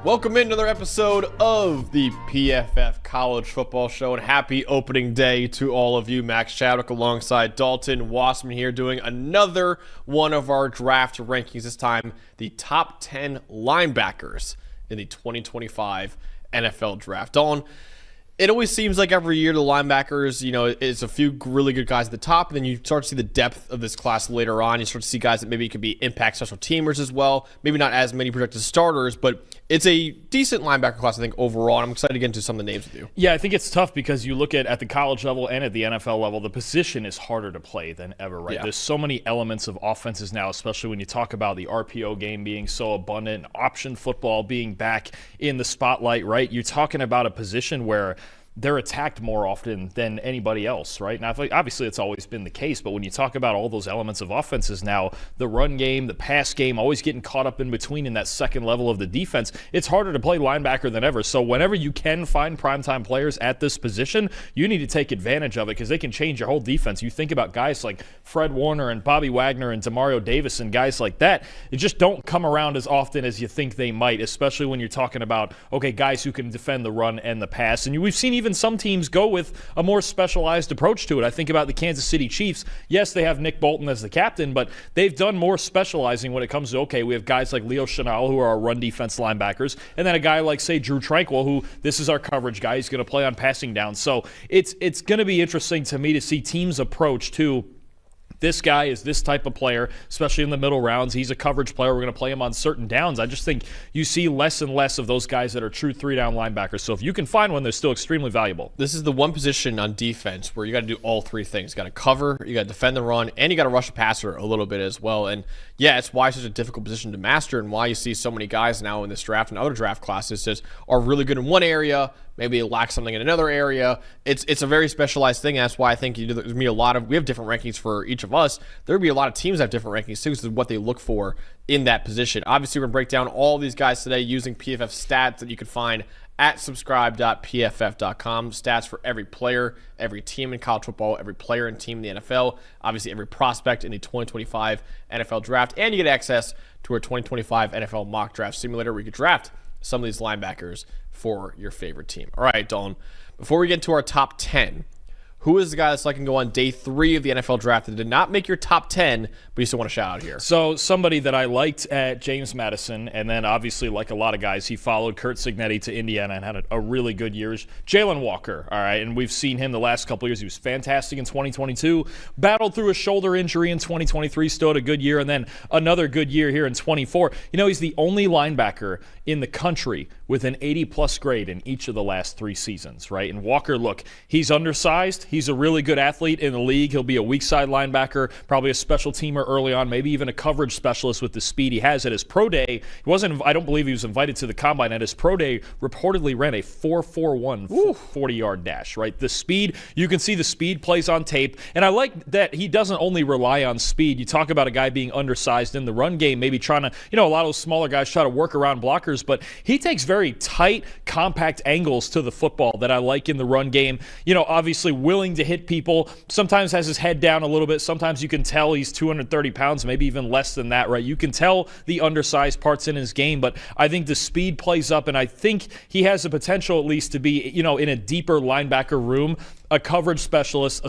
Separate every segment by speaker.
Speaker 1: Welcome in to another episode of the PFF College Football Show, and happy opening day to all of you. Max Chadwick alongside Dalton Wasserman here doing another one of our draft rankings, this time the top 10 linebackers in the 2025 NFL Draft. Dalton, it always seems like every year the linebackers, it's a few really good guys at the top, and then you start to see the depth of this class later on. You start to see guys that maybe could be impact special teamers as well. Maybe not as many projected starters, but it's a decent linebacker class, I think, overall. And I'm excited to get into some of the names with you.
Speaker 2: Yeah, I think it's tough because you look at the college level and at the NFL level, the position is harder to play than ever, right?
Speaker 1: Yeah.
Speaker 2: There's so many elements of offenses now, especially when you talk about the RPO game being so abundant, option football being back in the spotlight, right? You're talking about a position where they're attacked more often than anybody else, right? Now, obviously, it's always been the case, but when you talk about all those elements of offenses now, the run game, the pass game, always getting caught up in between in that second level of the defense, it's harder to play linebacker than ever. So whenever you can find primetime players at this position, you need to take advantage of it because they can change your whole defense. You think about guys like Fred Warner and Bobby Wagner and Demario Davis and guys like that, they just don't come around as often as you think they might, especially when you're talking about, okay, guys who can defend the run and the pass. And we've seen even some teams go with a more specialized approach to it. I think about the Kansas City Chiefs. Yes, they have Nick Bolton as the captain, but they've done more specializing when it comes to, okay, we have guys like Leo Chenal who are our run defense linebackers, and then a guy like, say, Drew Tranquil, who this is our coverage guy. He's going to play on passing down. So it's going to be interesting to me to see teams approach to this guy is this type of player, especially in the middle rounds. He's a coverage player. We're going to play him on certain downs. I just think you see less and less of those guys that are true three-down linebackers. So if you can find one, they're still extremely valuable.
Speaker 1: This is the one position on defense where you got to do all three things. You got to cover, you got to defend the run, and you got to rush the passer a little bit as well. And yeah, it's why it's such a difficult position to master and why you see so many guys now in this draft and other draft classes just are really good in one area, maybe they lack something in another area. It's a very specialized thing. That's why I think there's going to be we have different rankings for each of us. There will be a lot of teams that have different rankings too, because of what they look for in that position. Obviously, we're going to break down all these guys today using PFF stats that you can find at subscribe.pff.com. Stats for every player, every team in college football, every player and team in the NFL, obviously every prospect in the 2025 NFL Draft, and you get access to our 2025 NFL Mock Draft Simulator where you can draft some of these linebackers for your favorite team. All right, Dalton, before we get to our top 10, who is the guy that's can go on day 3 of the NFL Draft that did not make your top 10, but you still want to shout out here?
Speaker 2: So somebody that I liked at James Madison, and then obviously like a lot of guys, he followed Curt Cignetti to Indiana and had a really good year. Jalen Walker, all right, and we've seen him the last couple of years. He was fantastic in 2022, battled through a shoulder injury in 2023, still had a good year, and then another good year here in 24. He's the only linebacker in the country with an 80-plus grade in each of the last 3 seasons, right? And Walker, look, he's undersized. He's a really good athlete in the league. He'll be a weak side linebacker, probably a special teamer early on, maybe even a coverage specialist with the speed he has. At his pro day, I don't believe he was invited to the combine. At his pro day, reportedly ran a 4.41 40-yard dash, right? The speed, you can see the speed plays on tape. And I like that he doesn't only rely on speed. You talk about a guy being undersized in the run game, maybe trying to, a lot of those smaller guys try to work around blockers, but he takes very tight, compact angles to the football that I like in the run game. Obviously willing to hit people, sometimes has his head down a little bit. Sometimes you can tell he's 230 pounds, maybe even less than that, right? You can tell the undersized parts in his game, but I think the speed plays up, and I think he has the potential at least to be, in a deeper linebacker room, a coverage specialist,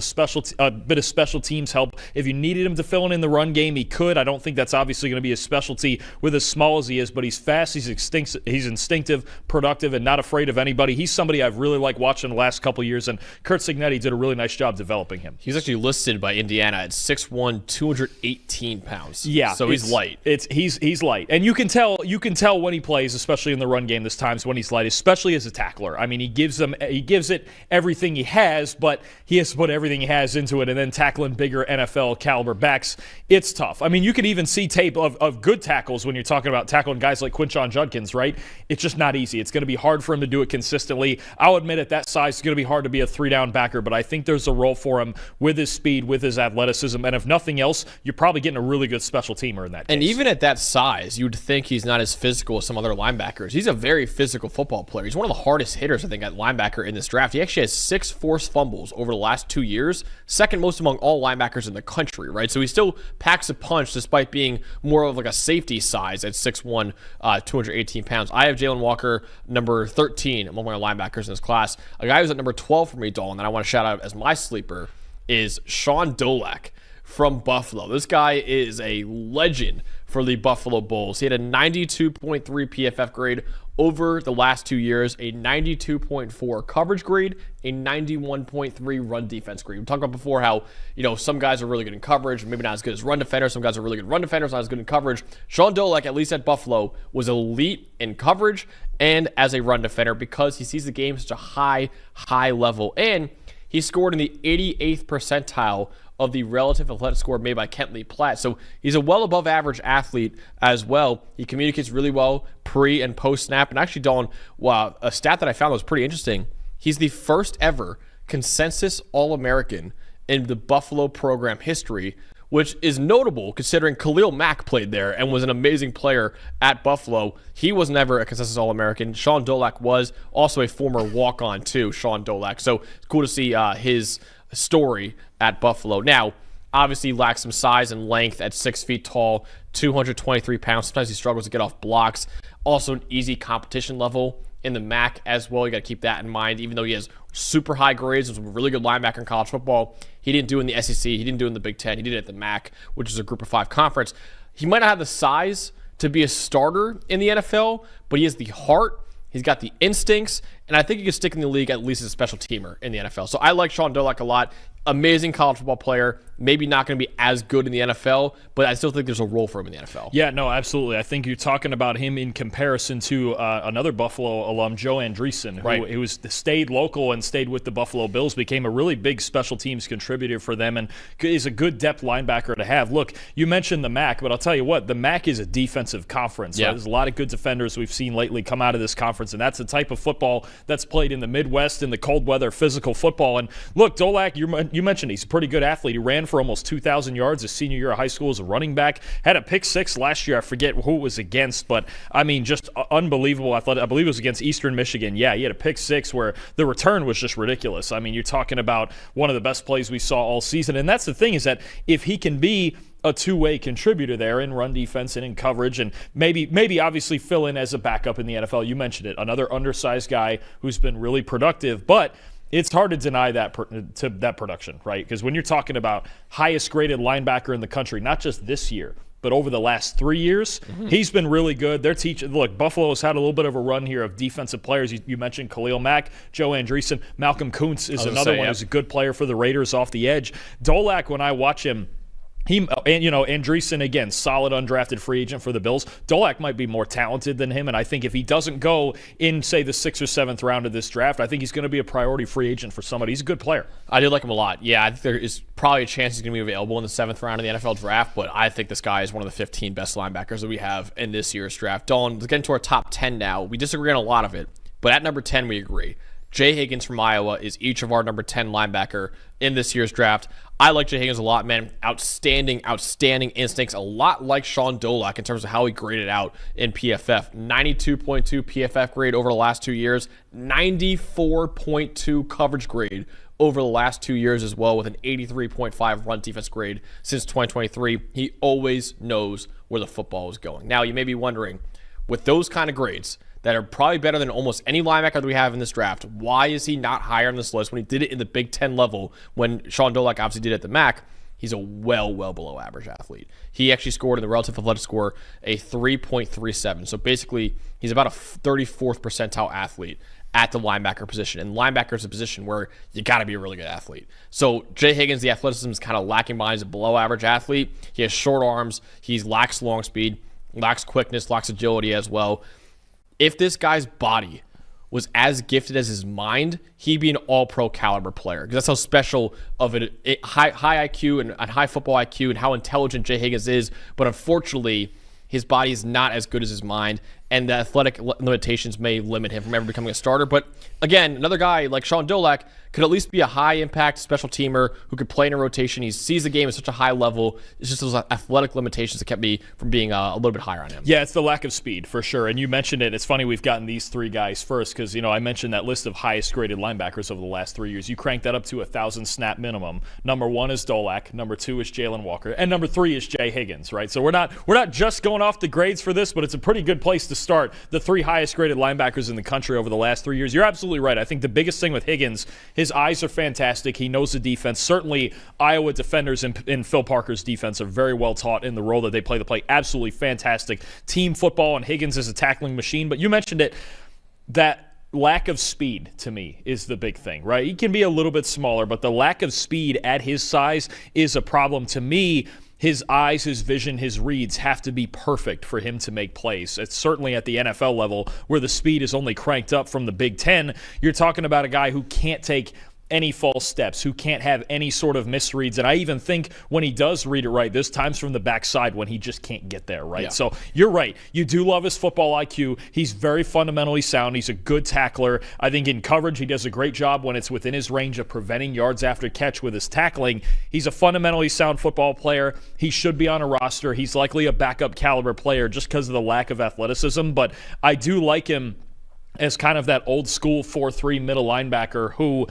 Speaker 2: a bit of special teams help. If you needed him to fill in the run game, he could. I don't think that's obviously going to be his specialty with as small as he is, but he's fast, he's instinctive, productive, and not afraid of anybody. He's somebody I've really liked watching the last couple of years, and Curt Cignetti did a really nice job developing him.
Speaker 1: He's actually listed by Indiana at 6'1", 218 pounds.
Speaker 2: Yeah.
Speaker 1: So he's light.
Speaker 2: He's light. And you can tell when he plays, especially in the run game, there's times when he's light, especially as a tackler. I mean, he gives it everything he has, but he has to put everything he has into it, and then tackling bigger NFL caliber backs, it's tough. I mean, you could even see tape of good tackles when you're talking about tackling guys like Quinshon Judkins, right? It's just not easy. It's going to be hard for him to do it consistently. I'll admit at that size, it's going to be hard to be a 3-down backer, but I think there's a role for him with his speed, with his athleticism, and if nothing else, you're probably getting a really good special teamer in that case.
Speaker 1: And even at that size, you'd think he's not as physical as some other linebackers. He's a very physical football player. He's one of the hardest hitters, I think, at linebacker in this draft. He actually has 6 forced fumbles fumbles over the last 2 years, second most among all linebackers in the country, right? So he still packs a punch despite being more of like a safety size at 6'1", 218 pounds. I have Jalen Walker number 13 among my linebackers in this class. A guy who's at number 12 for me, Dalton, that I want to shout out as my sleeper is Shawn Dolac from Buffalo. This guy is a legend for the Buffalo Bulls. He had a 92.3 PFF grade over the last 2 years, a 92.4 coverage grade, a 91.3 run defense grade. We talked about before how, some guys are really good in coverage, maybe not as good as run defenders. Some guys are really good run defenders, not as good in coverage. Shawn Dolac, at least at Buffalo, was elite in coverage and as a run defender because he sees the game at such a high level. And he scored in the 88th percentile of the relative athletic score made by Kent Lee Platt. So he's a well above average athlete as well. He communicates really well pre and post snap. And actually, Dawn, a stat that I found was pretty interesting. He's the first ever consensus All-American in the Buffalo program history, which is notable considering Khalil Mack played there and was an amazing player at Buffalo. He was never a consensus All-American. Shawn Dolac was also a former walk-on too, Shawn Dolac. So it's cool to see his story at Buffalo. Now, obviously lacks some size and length at 6 feet tall, 223 pounds. Sometimes he struggles to get off blocks. Also an easy competition level in the MAC as well. You got to keep that in mind. Even though he has super high grades, was a really good linebacker in college football, he didn't do it in the SEC. He didn't do it in the Big Ten. He did it at the MAC, which is a Group of 5 conference. He might not have the size to be a starter in the NFL, but he has the heart. He's got the instincts, and I think he could stick in the league at least as a special teamer in the NFL. So I like Shawn Dolac a lot. Amazing college football player. Maybe not going to be as good in the NFL, but I still think there's a role for him in the NFL.
Speaker 2: Yeah, no, absolutely. I think you're talking about him in comparison to another Buffalo alum, Joe Andreessen, who stayed local and stayed with the Buffalo Bills, became a really big special teams contributor for them, and is a good depth linebacker to have. Look, you mentioned the MAC, but I'll tell you what, the MAC is a defensive conference. Yeah. There's a lot of good defenders we've seen lately come out of this conference, and that's the type of football that's played in the Midwest, in the cold weather, physical football. And look, Dolac, you mentioned he's a pretty good athlete. He ran for almost 2,000 yards his senior year of high school as a running back. Had a pick six last year. I forget who it was against, but I mean, just unbelievable. I believe it was against Eastern Michigan. Yeah, he had a pick six where the return was just ridiculous. I mean, you're talking about one of the best plays we saw all season. And that's the thing, is that if he can be a two-way contributor there in run defense and in coverage, and maybe obviously fill in as a backup in the NFL. You mentioned it, another undersized guy who's been really productive, but it's hard to deny that production, right? Because when you're talking about highest graded linebacker in the country, not just this year, but over the last 3 years, he's been really good. Look, Buffalo's had a little bit of a run here of defensive players. You mentioned Khalil Mack, Joe Andreessen, Malcolm Kuntz is another one who's a good player for the Raiders off the edge. Dolac, when I watch him, Andreessen, again, solid undrafted free agent for the Bills. Dolac might be more talented than him, and I think if he doesn't go in, say, the 6th or 7th round of this draft, I think he's going to be a priority free agent for somebody. He's a good player.
Speaker 1: I do like him a lot. Yeah, I think there is probably a chance he's going to be available in the 7th round of the NFL draft, but I think this guy is one of the 15 best linebackers that we have in this year's draft. Dawn, let's get into our top 10 now. We disagree on a lot of it, but at number 10, we agree. Jay Higgins from Iowa is each of our number 10 linebacker in this year's draft. I like Jay Higgins a lot, man. Outstanding instincts. A lot like Shawn Dolac in terms of how he graded out in PFF. 92.2 PFF grade over the last 2 years. 94.2 coverage grade over the last 2 years as well, with an 83.5 run defense grade since 2023. He always knows where the football is going. Now, you may be wondering, with those kind of grades that are probably better than almost any linebacker that we have in this draft, why is he not higher on this list when he did it in the Big Ten level when Shawn Dolac obviously did it at the MAC? He's a well below average athlete. He actually scored in the relative athletic score a 3.37. So basically, he's about a 34th percentile athlete at the linebacker position. And linebacker is a position where you got to be a really good athlete. So Jay Higgins, the athleticism is kind of lacking behind. He's a below average athlete. He has short arms. He lacks long speed, lacks quickness, lacks agility as well. If this guy's body was as gifted as his mind, he'd be an all-pro caliber player. Because that's how special of a high IQ and high football IQ and how intelligent Jay Higgins is. But unfortunately, his body is not as good as his mind. and the athletic limitations may limit him from ever becoming a starter. But again, another guy like Shawn Dolac could at least be a high-impact special teamer who could play in a rotation. He sees the game at such a high level. It's just those athletic limitations that kept me from being a little bit higher on him.
Speaker 2: Yeah, it's the lack of speed, for sure. And you mentioned it. It's funny we've gotten these three guys first because, I mentioned that list of highest-graded linebackers over the last 3 years. You crank that up to 1,000 snap minimum. Number 1 is Dolac. Number 2 is Jalen Walker. And number 3 is Jay Higgins, right? So we're not just going off the grades for this, but it's a pretty good place to start. The 3 highest-graded linebackers in the country over the last 3 years. You're absolutely right. I think the biggest thing with Higgins, his eyes are fantastic. He knows the defense. Certainly, Iowa defenders in Phil Parker's defense are very well taught in the role that they play. They play absolutely fantastic team football, and Higgins is a tackling machine. But you mentioned it, that lack of speed, to me, is the big thing, right? He can be a little bit smaller, but the lack of speed at his size is a problem to me. His eyes, his vision, his reads have to be perfect for him to make plays. It's certainly at the NFL level where the speed is only cranked up from the Big Ten. You're talking about a guy who can't take any false steps, who can't have any sort of misreads. And I even think when he does read it right, there's times from the backside when he just can't get there, right? Yeah. So you're right. You do love his football IQ. He's very fundamentally sound. He's a good tackler. I think in coverage, he does a great job when it's within his range of preventing yards after catch with his tackling. He's a fundamentally sound football player. He should be on a roster. He's likely a backup caliber player just because of the lack of athleticism. But I do like him as kind of that old school 4-3 middle linebacker who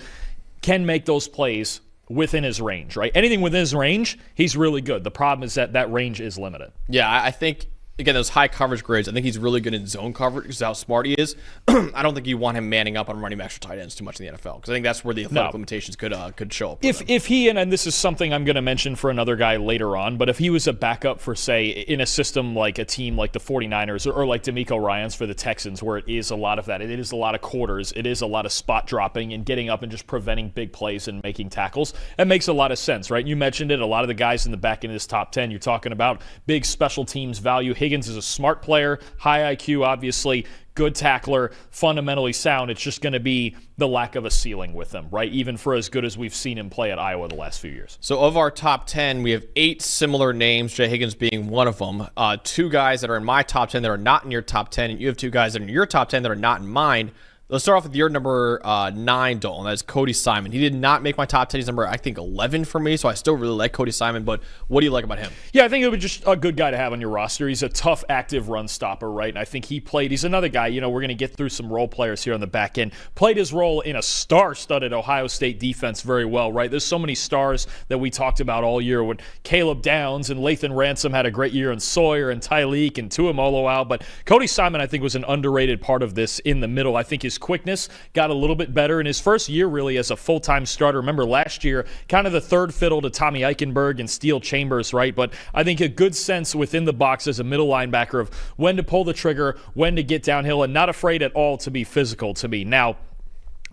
Speaker 2: can make those plays within his range, right? Anything within his range, he's really good. The problem is that range is limited.
Speaker 1: Yeah, I think, again, those high coverage grades, I think he's really good in zone coverage because of how smart he is. I don't think you want him manning up on running backs or tight ends too much in the NFL because I think that's where the athletic limitations could show up.
Speaker 2: If he, and this is something I'm going to mention for another guy later on, but if he was a backup for, say, in a system like a team like the 49ers or like D'Amico Ryans for the Texans where it is a lot of that, it is a lot of quarters, it is a lot of spot dropping and getting up and just preventing big plays and making tackles, that makes a lot of sense, right? You mentioned it, a lot of the guys in the back end of this top 10, you're talking about big special teams value. Higgins is a smart player, high IQ, obviously, good tackler, fundamentally sound. It's just going to be the lack of a ceiling with him, right? Even for as good as we've seen him play at Iowa the last few years.
Speaker 1: So of our top 10, we have 8 similar names, Jay Higgins being one of them. 2 guys that are in my top 10 that are not in your top 10, and you have 2 guys that are in your top 10 that are not in mine. Let's start off with your number 9, Dalton. That's Cody Simon. He did not make my top 10. He's number, I think, 11 for me, so I still really like Cody Simon, but what do you like about him?
Speaker 2: Yeah, I think it would be just a good guy to have on your roster. He's a tough, active run stopper, right? And I think he's another guy, we're going to get through some role players here on the back end. Played his role in a star-studded Ohio State defense very well, right? There's so many stars that we talked about all year when Caleb Downs and Lathan Ransom had a great year, and Sawyer and Tyleek and Tuimoloau, but Cody Simon, I think, was an underrated part of this in the middle. I think his quickness got a little bit better in his first year really as a full-time starter. Remember last year, kind of the third fiddle to Tommy Eichenberg and Steel Chambers, right? But I think a good sense within the box as a middle linebacker of when to pull the trigger, when to get downhill, and not afraid at all to be physical to me. Now,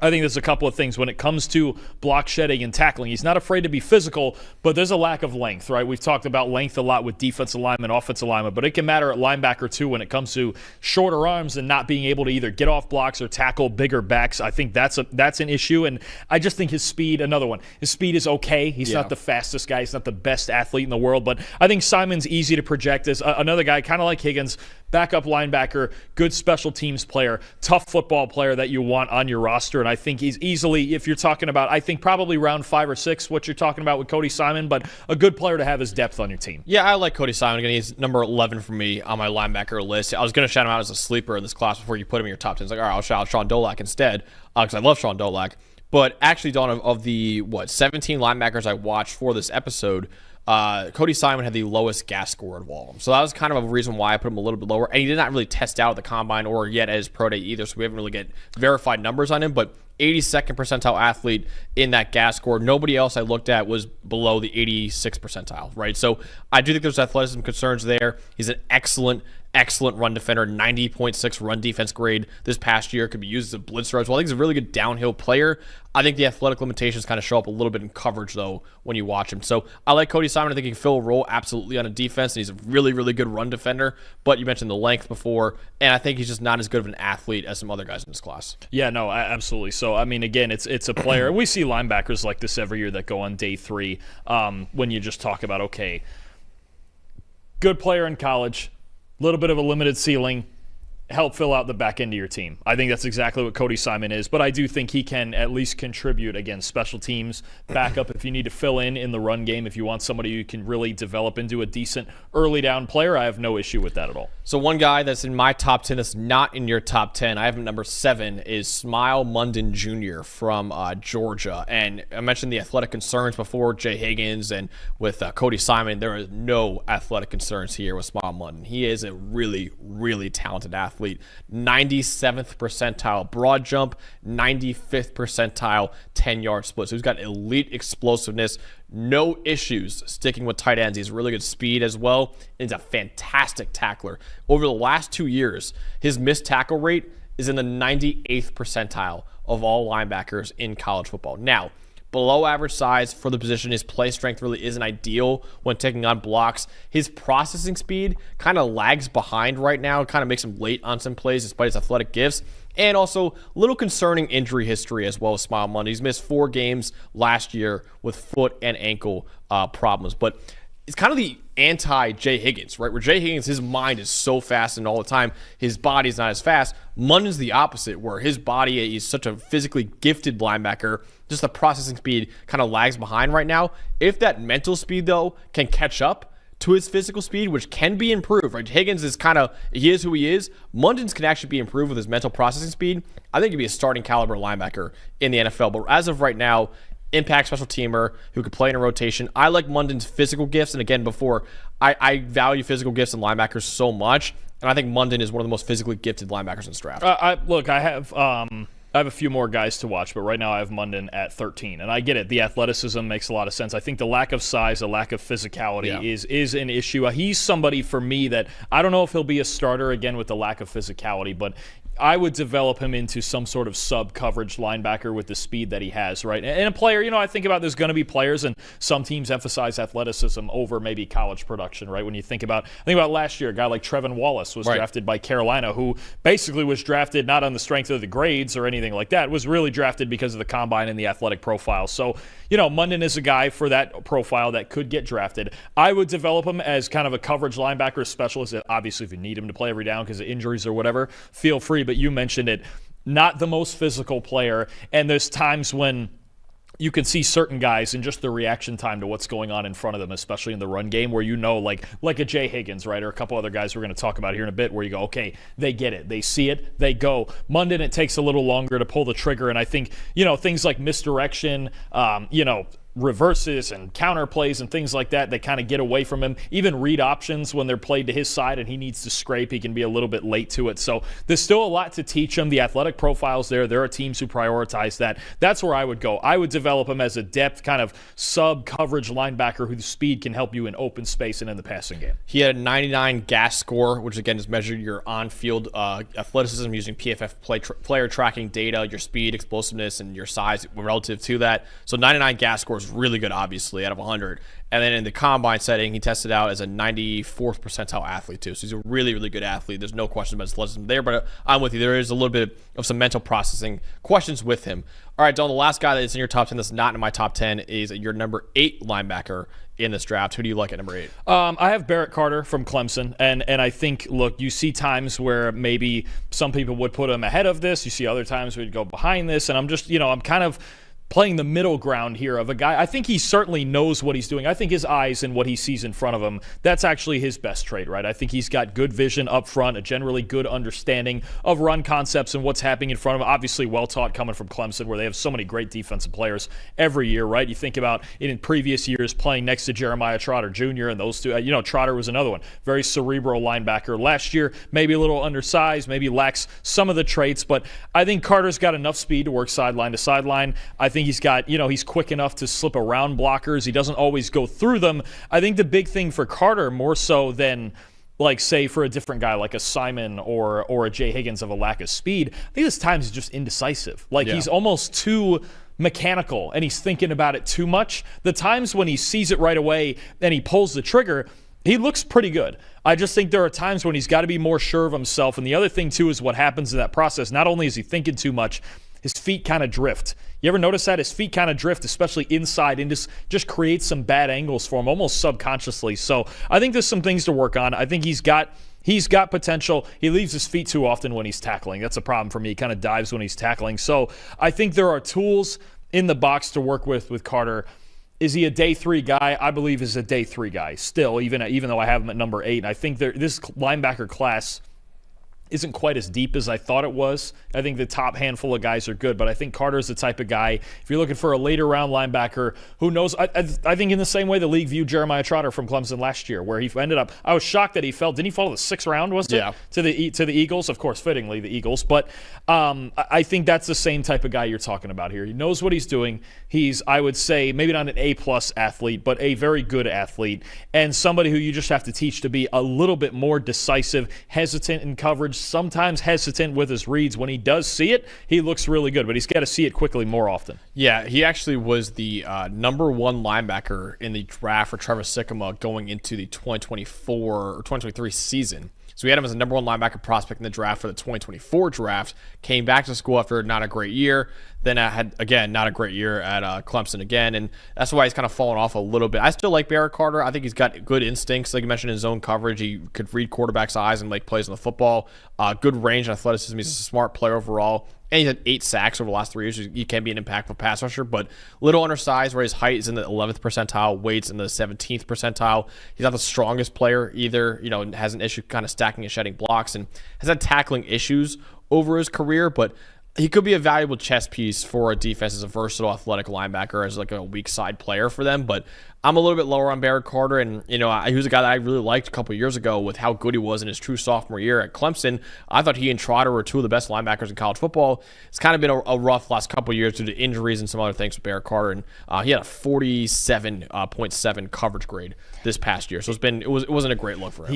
Speaker 2: I think there's a couple of things when it comes to block shedding and tackling. He's not afraid to be physical, but there's a lack of length, right? We've talked about length a lot with defensive linemen, offensive linemen, but it can matter at linebacker too when it comes to shorter arms and not being able to either get off blocks or tackle bigger backs. I think that's an issue, and I just think his speed, another one, his speed is okay. He's not the fastest guy. He's not the best athlete in the world, but I think Simon's easy to project as another guy, kind of like Higgins, backup linebacker, good special teams player, tough football player that you want on your roster. And I think he's easily, if you're talking about, I think probably round 5 or 6, what you're talking about with Cody Simon, but a good player to have as depth on your team.
Speaker 1: Yeah, I like Cody Simon. Again, he's number 11 for me on my linebacker list. I was going to shout him out as a sleeper in this class before you put him in your top 10. It's like, all right, I'll shout out Shawn Dolac instead because I love Shawn Dolac. But actually, Dawn, of the, 17 linebackers I watched for this episode, Cody Simon had the lowest gas score of all of them. So that was kind of a reason why I put him a little bit lower. And he did not really test out at the combine or yet at his pro day either, so we haven't really get verified numbers on him. But 82nd percentile athlete in that gas score. Nobody else I looked at was below the 86th percentile, right? So I do think there's athleticism concerns there. He's an excellent run defender, 90.6 run defense grade this past year. Could be used as a blitzer as well. I think he's a really good downhill player. I think the athletic limitations kind of show up a little bit in coverage, though, when you watch him. So I like Cody Simon. I think he can fill a role absolutely on a defense, and he's a really, really good run defender. But you mentioned the length before, and I think he's just not as good of an athlete as some other guys in this class.
Speaker 2: Yeah, no, absolutely. So, I mean, again, it's a player. And we see linebackers like this every year that go on day 3 when you just talk about, okay, good player in college, little bit of a limited ceiling, help fill out the back end of your team. I think that's exactly what Cody Simon is, but I do think he can at least contribute against special teams, backup if you need to fill in the run game. If you want somebody who can really develop into a decent early down player, I have no issue with that at all.
Speaker 1: So one guy that's in my top 10 that's not in your top 10, I have him number 7, is Smael Mondon Jr. from Georgia. And I mentioned the athletic concerns before, Jay Higgins, and with Cody Simon, there is no athletic concerns here with Smael Mondon. He is a really, really talented athlete. 97th percentile broad jump, 95th percentile 10-yard split. So he's got elite explosiveness, no issues sticking with tight ends. He has really good speed as well. And he's a fantastic tackler. Over the last 2 years, his missed tackle rate is in the 98th percentile of all linebackers in college football. Now, below average size for the position. His play strength really isn't ideal when taking on blocks. His processing speed kind of lags behind right now. It kind of makes him late on some plays despite his athletic gifts. And also, little concerning injury history as well as Smael Mondon. He's missed 4 games last year with foot and ankle problems. But it's kind of the anti-Jay Higgins, right? Where Jay Higgins, his mind is so fast and all the time, his body's not as fast. Mondon's the opposite, where his body is such a physically gifted linebacker. Just the processing speed kind of lags behind right now. If that mental speed, though, can catch up to his physical speed, which can be improved, right? Higgins is he is who he is. Mondon's can actually be improved with his mental processing speed. I think he'd be a starting caliber linebacker in the NFL. But as of right now, impact special teamer who could play in a rotation. I like Mondon's physical gifts. And again, before, I value physical gifts in linebackers so much. And I think Mondon is one of the most physically gifted linebackers in this draft.
Speaker 2: I have a few more guys to watch, but right now I have Mondon at 13. And I get it. The athleticism makes a lot of sense. I think the lack of size, the lack of physicality is an issue. He's somebody for me that I don't know if he'll be a starter again with the lack of physicality, but I would develop him into some sort of sub-coverage linebacker with the speed that he has, right? And a player, I think about there's going to be players, and some teams emphasize athleticism over maybe college production, right? When you think about last year, a guy like Trevin Wallace was drafted by Carolina, who basically was drafted not on the strength of the grades or anything like that, was really drafted because of the combine and the athletic profile. So, Mondon is a guy for that profile that could get drafted. I would develop him as kind of a coverage linebacker specialist. Obviously, if you need him to play every down because of injuries or whatever, feel free. But you mentioned it, not the most physical player. And there's times when you can see certain guys in just the reaction time to what's going on in front of them, especially in the run game, where like a Jay Higgins, right, or a couple other guys we're going to talk about here in a bit, where you go, okay, they get it, they see it, they go. Mondon, it takes a little longer to pull the trigger, and I think, things like misdirection, reverses and counter plays and things like that, they kind of get away from him. Even read options, when they're played to his side and he needs to scrape, he can be a little bit late to it. So there's still a lot to teach him. The athletic profile's there. There are teams who prioritize that. That's where I would go. I would develop him as a depth kind of sub-coverage linebacker whose speed can help you in open space and in the passing game.
Speaker 1: He had a 99 GAS score, which again is measured your on-field athleticism using PFF player tracking data, your speed, explosiveness, and your size relative to that. So 99 GAS score is really good, obviously, out of 100. And then in the combine setting, he tested out as a 94th percentile athlete, too. So he's a really, really good athlete. There's no question about his athleticism there, but I'm with you. There is a little bit of some mental processing questions with him. All right, Dalton, the last guy that's in your top 10 that's not in my top 10 is your number 8 linebacker in this draft. Who do you like at number 8?
Speaker 2: I have Barrett Carter from Clemson, and I think, look, you see times where maybe some people would put him ahead of this. You see other times where he'd go behind this, and I'm just, I'm kind of playing the middle ground here of a guy. I think he certainly knows what he's doing. I think his eyes and what he sees in front of him, that's actually his best trait, right? I think he's got good vision up front, a generally good understanding of run concepts and what's happening in front of him. Obviously well-taught coming from Clemson, where they have so many great defensive players every year, right? You think about it in previous years playing next to Jeremiah Trotter Jr. and those two. Trotter was another one. Very cerebral linebacker. Last year, maybe a little undersized, maybe lacks some of the traits, but I think Carter's got enough speed to work sideline to sideline. I think he's got, he's quick enough to slip around blockers. He doesn't always go through them. I think the big thing for Carter, more so than, like, say, for a different guy like a Simon or a Jay Higgins of a lack of speed, I think there's times he's just indecisive. He's almost too mechanical and he's thinking about it too much. The times when he sees it right away and he pulls the trigger, he looks pretty good. I just think there are times when he's got to be more sure of himself. And the other thing, too, is what happens in that process. Not only is he thinking too much, his feet kind of drift. You ever notice that? His feet kind of drift, especially inside, and just creates some bad angles for him, almost subconsciously. So I think there's some things to work on. I think he's got He's got potential. He leaves his feet too often when he's tackling. That's a problem for me. He kind of dives when he's tackling. So I think there are tools in the box to work with Carter. Is he a day 3 guy? I believe he's a day 3 guy still, even though I have him at number 8. And I think this linebacker class isn't quite as deep as I thought it was. I think the top handful of guys are good, but I think Carter's the type of guy, if you're looking for a later round linebacker, who knows, I think in the same way the league viewed Jeremiah Trotter from Clemson last year, where he ended up, I was shocked that didn't he fall to the 6th round, was it?
Speaker 1: Yeah.
Speaker 2: To the Eagles, of course, fittingly, the Eagles, but I think that's the same type of guy you're talking about here. He knows what he's doing. He's, I would say, maybe not an A-plus athlete, but a very good athlete, and somebody who you just have to teach to be a little bit more decisive, hesitant in coverage, sometimes hesitant with his reads. When he does see it, he looks really good, but he's got to see it quickly more often.
Speaker 1: Yeah, he actually was the number 1 linebacker in the draft for Trevor Sikkema going into the 2024 or 2023 season. So we had him as a number 1 linebacker prospect in the draft for the 2024 draft. Came back to school after not a great year. Then I had, again, not a great year at Clemson again. And that's why he's kind of fallen off a little bit. I still like Barrett Carter. I think he's got good instincts. Like you mentioned in zone coverage, he could read quarterbacks' eyes and make plays on the football. Good range and athleticism. He's a smart player overall. And he's had 8 sacks over the last 3 years. He can be an impactful pass rusher, but little undersized, where his height is in the 11th percentile, weight's in the 17th percentile. He's not the strongest player either. Has an issue kind of stacking and shedding blocks, and has had tackling issues over his career, but he could be a valuable chess piece for a defense as a versatile athletic linebacker, as like a weak side player for them. But I'm a little bit lower on Barrett Carter, and he was a guy that I really liked a couple of years ago with how good he was in his true sophomore year at Clemson. I thought he and Trotter were 2 of the best linebackers in college football. It's kind of been a rough last couple of years due to injuries and some other things with Barrett Carter, and he had a 47.7 coverage grade this past year. So it wasn't a great look for him.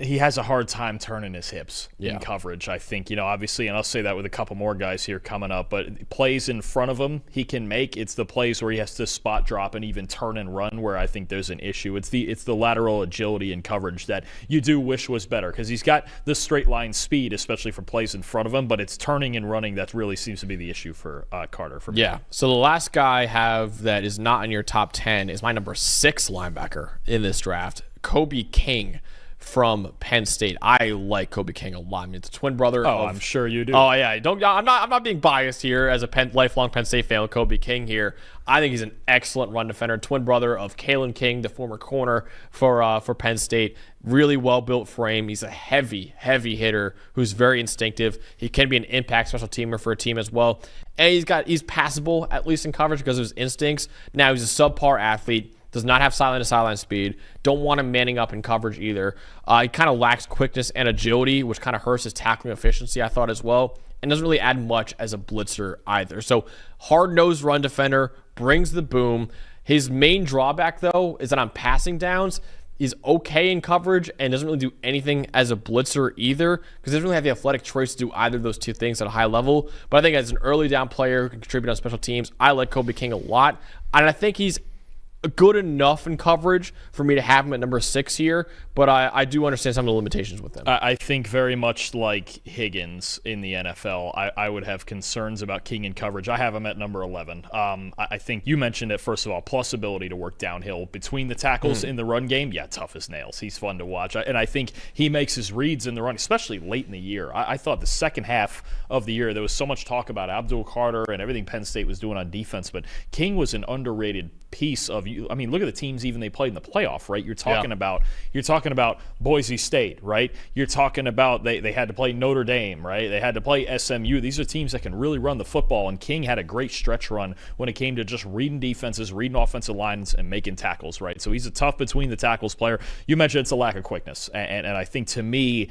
Speaker 2: He has a hard time turning his hips in coverage, I think. Obviously, and I'll say that with a couple more guys here coming up, but plays in front of him he can make. It's the plays where he has to spot drop and even turn and run where I think there's an issue. It's the lateral agility in coverage that you do wish was better, because he's got the straight line speed, especially for plays in front of him, but it's turning and running that really seems to be the issue for Carter. For me.
Speaker 1: Yeah, so the last guy I have that is not in your top 10 is my number 6 linebacker in this draft, Kobe King from Penn State. I like Kobe King a lot. I mean, it's a twin brother.
Speaker 2: I'm sure you do.
Speaker 1: Oh yeah, I'm not being biased here as a lifelong Penn State fan with Kobe King here. I think he's an excellent run defender. Twin brother of Kalen King, the former corner for Penn State. Really well built frame. He's a heavy hitter who's very instinctive. He can be an impact special teamer for a team as well. And he's passable at least in coverage because of his instincts. Now he's a subpar athlete. Does not have sideline-to-sideline speed. Don't want him manning up in coverage either. He kind of lacks quickness and agility, which kind of hurts his tackling efficiency, I thought, as well. And doesn't really add much as a blitzer either. So hard-nosed run defender, brings the boom. His main drawback, though, is that on passing downs, he's okay in coverage and doesn't really do anything as a blitzer either, because he doesn't really have the athletic traits to do either of those two things at a high level. But I think as an early down player who can contribute on special teams, I like Kobe King a lot. And I think he's good enough in coverage for me to have him at number 6 here, but I do understand some of the limitations with him.
Speaker 2: I think very much like Higgins in the NFL, I would have concerns about King in coverage. I have him at number 11. I think you mentioned it, first of all, plus ability to work downhill between the tackles in the run game. Yeah, tough as nails. He's fun to watch. And I think he makes his reads in the run, especially late in the year. I thought the second half of the year, there was so much talk about Abdul Carter and everything Penn State was doing on defense, but King was an underrated piece of you. I mean, look at the teams even they played in the playoff, right? You're talking about Boise State, right? You're talking about they had to play Notre Dame, right? They had to play SMU. These are teams that can really run the football, and King had a great stretch run when it came to just reading defenses, reading offensive lines, and making tackles, right? So he's a tough between the tackles player. You mentioned it's a lack of quickness, and I think to me,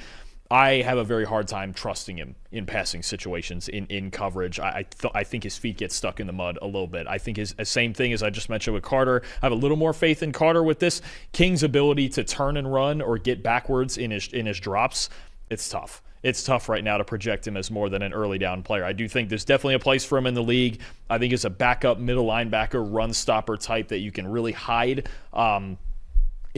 Speaker 2: I have a very hard time trusting him in passing situations, in coverage. I think his feet get stuck in the mud a little bit. I think his same thing as I just mentioned with Carter. I have a little more faith in Carter with this. King's ability to turn and run or get backwards in his drops, it's tough. It's tough right now to project him as more than an early down player. I do think there's definitely a place for him in the league. I think as a backup middle linebacker, run stopper type that you can really hide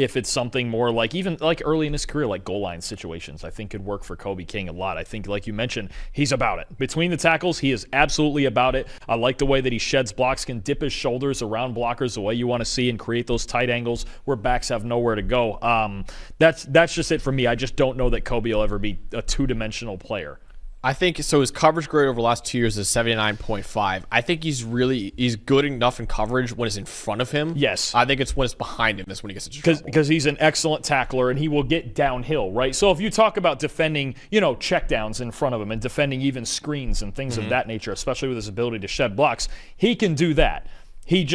Speaker 2: if it's something more like even like early in his career, like goal line situations, I think could work for Kobe King a lot. I think, like you mentioned, he's about it. Between the tackles, he is absolutely about it. I like the way that he sheds blocks, can dip his shoulders around blockers the way you want to see and create those tight angles where backs have nowhere to go. That's just it for me. I just don't know that Kobe will ever be a two-dimensional player.
Speaker 1: I think so. His coverage grade over the last 2 years is 79.5. I think he's good enough in coverage when it's in front of him.
Speaker 2: Yes.
Speaker 1: I think it's when it's behind him that's when he gets into trouble.
Speaker 2: Because he's an excellent tackler and he will get downhill, right? So if you talk about defending, checkdowns in front of him and defending even screens and things of that nature, especially with his ability to shed blocks, he can do that. He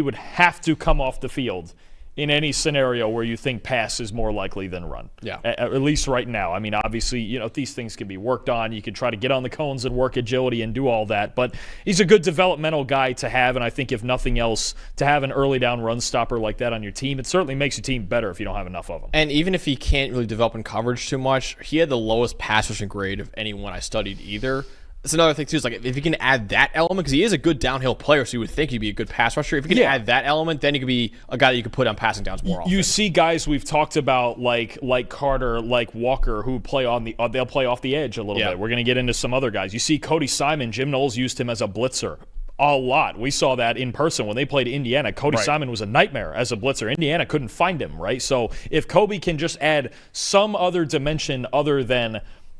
Speaker 2: would have to come off the field in any scenario where you think pass is more likely than run.
Speaker 1: Yeah.
Speaker 2: At least right now. I mean, obviously, these things can be worked on. You can try to get on the cones and work agility and do all that. But he's a good developmental guy to have. And I think if nothing else, to have an early down run stopper like that on your team, it certainly makes your team better if you don't have enough of them.
Speaker 1: And even if he can't really develop in coverage too much, he had the lowest pass rushing grade of anyone I studied either. That's another thing, too, is like if you can add that element, because he is a good downhill player, so you would think he'd be a good pass rusher. If you can add that element, then he could be a guy that you could put on passing downs more often.
Speaker 2: You see guys we've talked about like Carter, like Walker, who play they'll play off the edge a little bit. We're going to get into some other guys. You see Cody Simon, Jim Knowles used him as a blitzer a lot. We saw that in person when they played Indiana. Cody Simon was a nightmare as a blitzer. Indiana couldn't find him, right? So if Kobe can just add some other dimension other than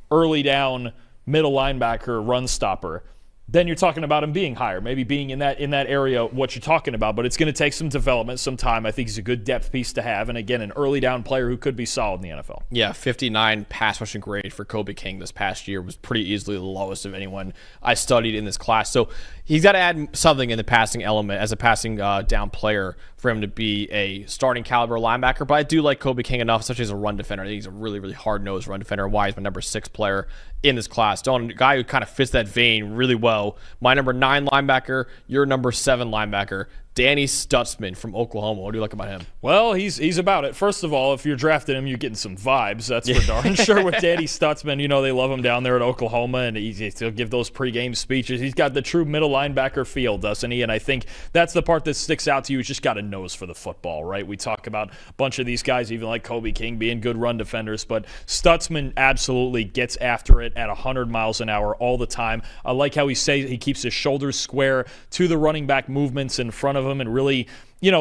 Speaker 2: early down middle linebacker, run stopper, then you're talking about him being higher, maybe being in that area, what you're talking about. But it's going to take some development, some time. I think he's a good depth piece to have. And again, an early down player who could be solid in the NFL.
Speaker 1: Yeah, 59 pass rushing grade for Kobe King this past year was pretty easily the lowest of anyone I studied in this class. So he's got to add something in the passing element as a passing down player for him to be a starting caliber linebacker. But I do like Kobe King enough, especially as a run defender. I think he's a really, really hard-nosed run defender. Why he's my number 6 player in this class. Don, a guy who kind of fits that vein really well. My number 9 linebacker, your number 7 linebacker, Danny Stutsman from Oklahoma. What do you like about him?
Speaker 2: Well, he's about it. First of all, if you're drafting him, you're getting some vibes. That's for darn sure with Danny Stutsman. They love him down there at Oklahoma, and he'll give those pregame speeches. He's got the true middle linebacker feel, doesn't he? And I think that's the part that sticks out to you. He's just got a nose for the football, right? We talk about a bunch of these guys, even like Kobe King, being good run defenders, but Stutsman absolutely gets after it at 100 miles an hour all the time. I like how he keeps his shoulders square to the running back movements in front of him, and really,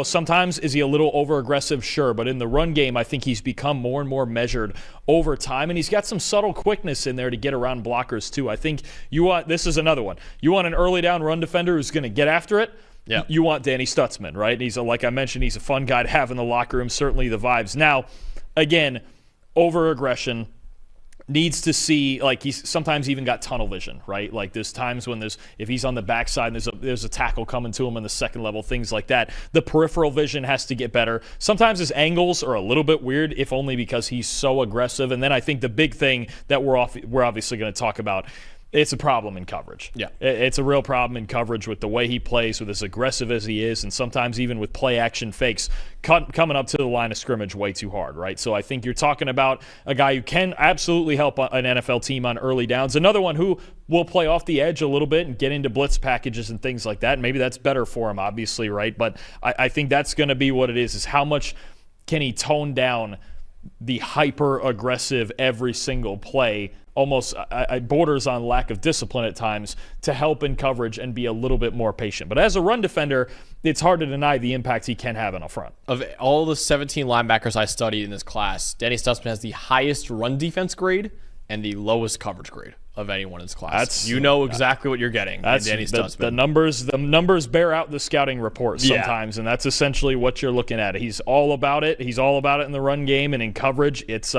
Speaker 2: sometimes is he a little over aggressive? Sure, but in the run game, I think he's become more and more measured over time, and he's got some subtle quickness in there to get around blockers too. I think this is another one. You want an early down run defender who's going to get after it?
Speaker 1: Yeah.
Speaker 2: You want Danny Stutsman, right? And like I mentioned, he's a fun guy to have in the locker room, certainly the vibes. Now, again, over aggression. Needs to see, like, he's sometimes even got tunnel vision, right? Like there's times when if he's on the backside and there's a tackle coming to him in the second level, things like that. The peripheral vision has to get better. Sometimes his angles are a little bit weird, if only because he's so aggressive. And then I think the big thing that we're obviously going to talk about, it's a problem in coverage.
Speaker 1: Yeah.
Speaker 2: It's a real problem in coverage with the way he plays, with as aggressive as he is, and sometimes even with play-action fakes coming up to the line of scrimmage way too hard, right? So I think you're talking about a guy who can absolutely help an NFL team on early downs. Another one who will play off the edge a little bit and get into blitz packages and things like that. And maybe that's better for him, obviously, right? But I think that's going to be what it is how much can he tone down the hyper-aggressive every single play, almost borders on lack of discipline at times, to help in coverage and be a little bit more patient. But as a run defender, it's hard to deny the impact he can have in a front.
Speaker 1: Of all the 17 linebackers I studied in this class, Danny Stutsman has the highest run defense grade and the lowest coverage grade of anyone in this class. You know exactly what you're getting. That's Danny Stutsman.
Speaker 2: The numbers bear out the scouting report sometimes, and that's essentially what you're looking at. He's all about it. He's all about it in the run game and in coverage. It's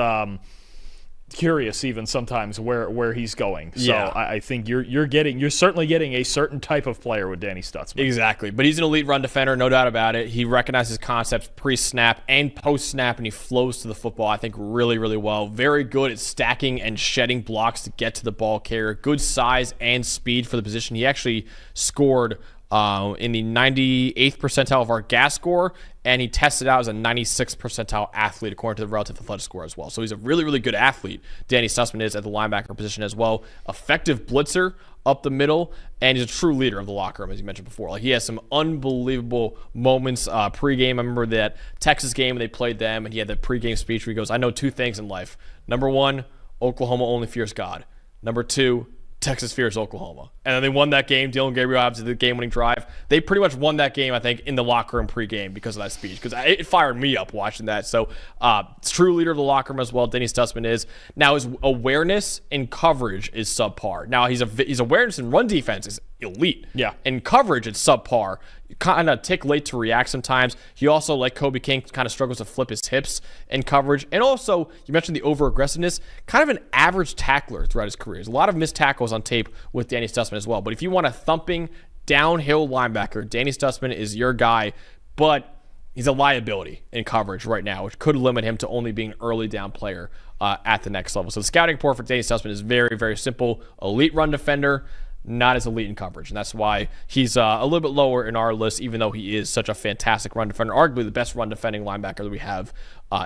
Speaker 2: curious even sometimes where he's going. So I think you're certainly getting a certain type of player with Danny Stutsman.
Speaker 1: Exactly. But he's an elite run defender, no doubt about it. He recognizes concepts pre-snap and post-snap, and he flows to the football, I think, really, really well. Very good at stacking and shedding blocks to get to the ball carrier. Good size and speed for the position. He actually scored in the 98th percentile of our GAS score, and he tested out as a 96th percentile athlete according to the relative athletic score as well. So he's a really, really good athlete. Danny Stutsman is at the linebacker position as well. Effective blitzer up the middle, and he's a true leader of the locker room, as you mentioned before. Like, he has some unbelievable moments pregame. I remember that Texas game when they played them, and he had that pregame speech where he goes, "I know two things in life. Number one, Oklahoma only fears God. Number two, Texas fears Oklahoma." And then they won that game. Dylan Gabriel obviously the game-winning drive. They pretty much won that game, I think, in the locker room pregame because of that speech, because it fired me up watching that. So true leader of the locker room as well, Denny Stutsman is. Now, his awareness in coverage is subpar. Now, his awareness in run defense is elite.
Speaker 2: Yeah.
Speaker 1: In coverage, it's subpar. Kind of tick late to react sometimes. He also, like Kobe King, kind of struggles to flip his hips in coverage. And also, you mentioned the over-aggressiveness, kind of an average tackler throughout his career. There's a lot of missed tackles on tape with Danny Stutsman as well. But if you want a thumping downhill linebacker, Danny Stutsman is your guy. But he's a liability in coverage right now, which could limit him to only being an early down player at the next level. So the scouting report for Danny Stutsman is very, very simple. Elite run defender, not as elite in coverage. And that's why he's a little bit lower in our list, even though he is such a fantastic run defender, arguably the best run defending linebacker that we have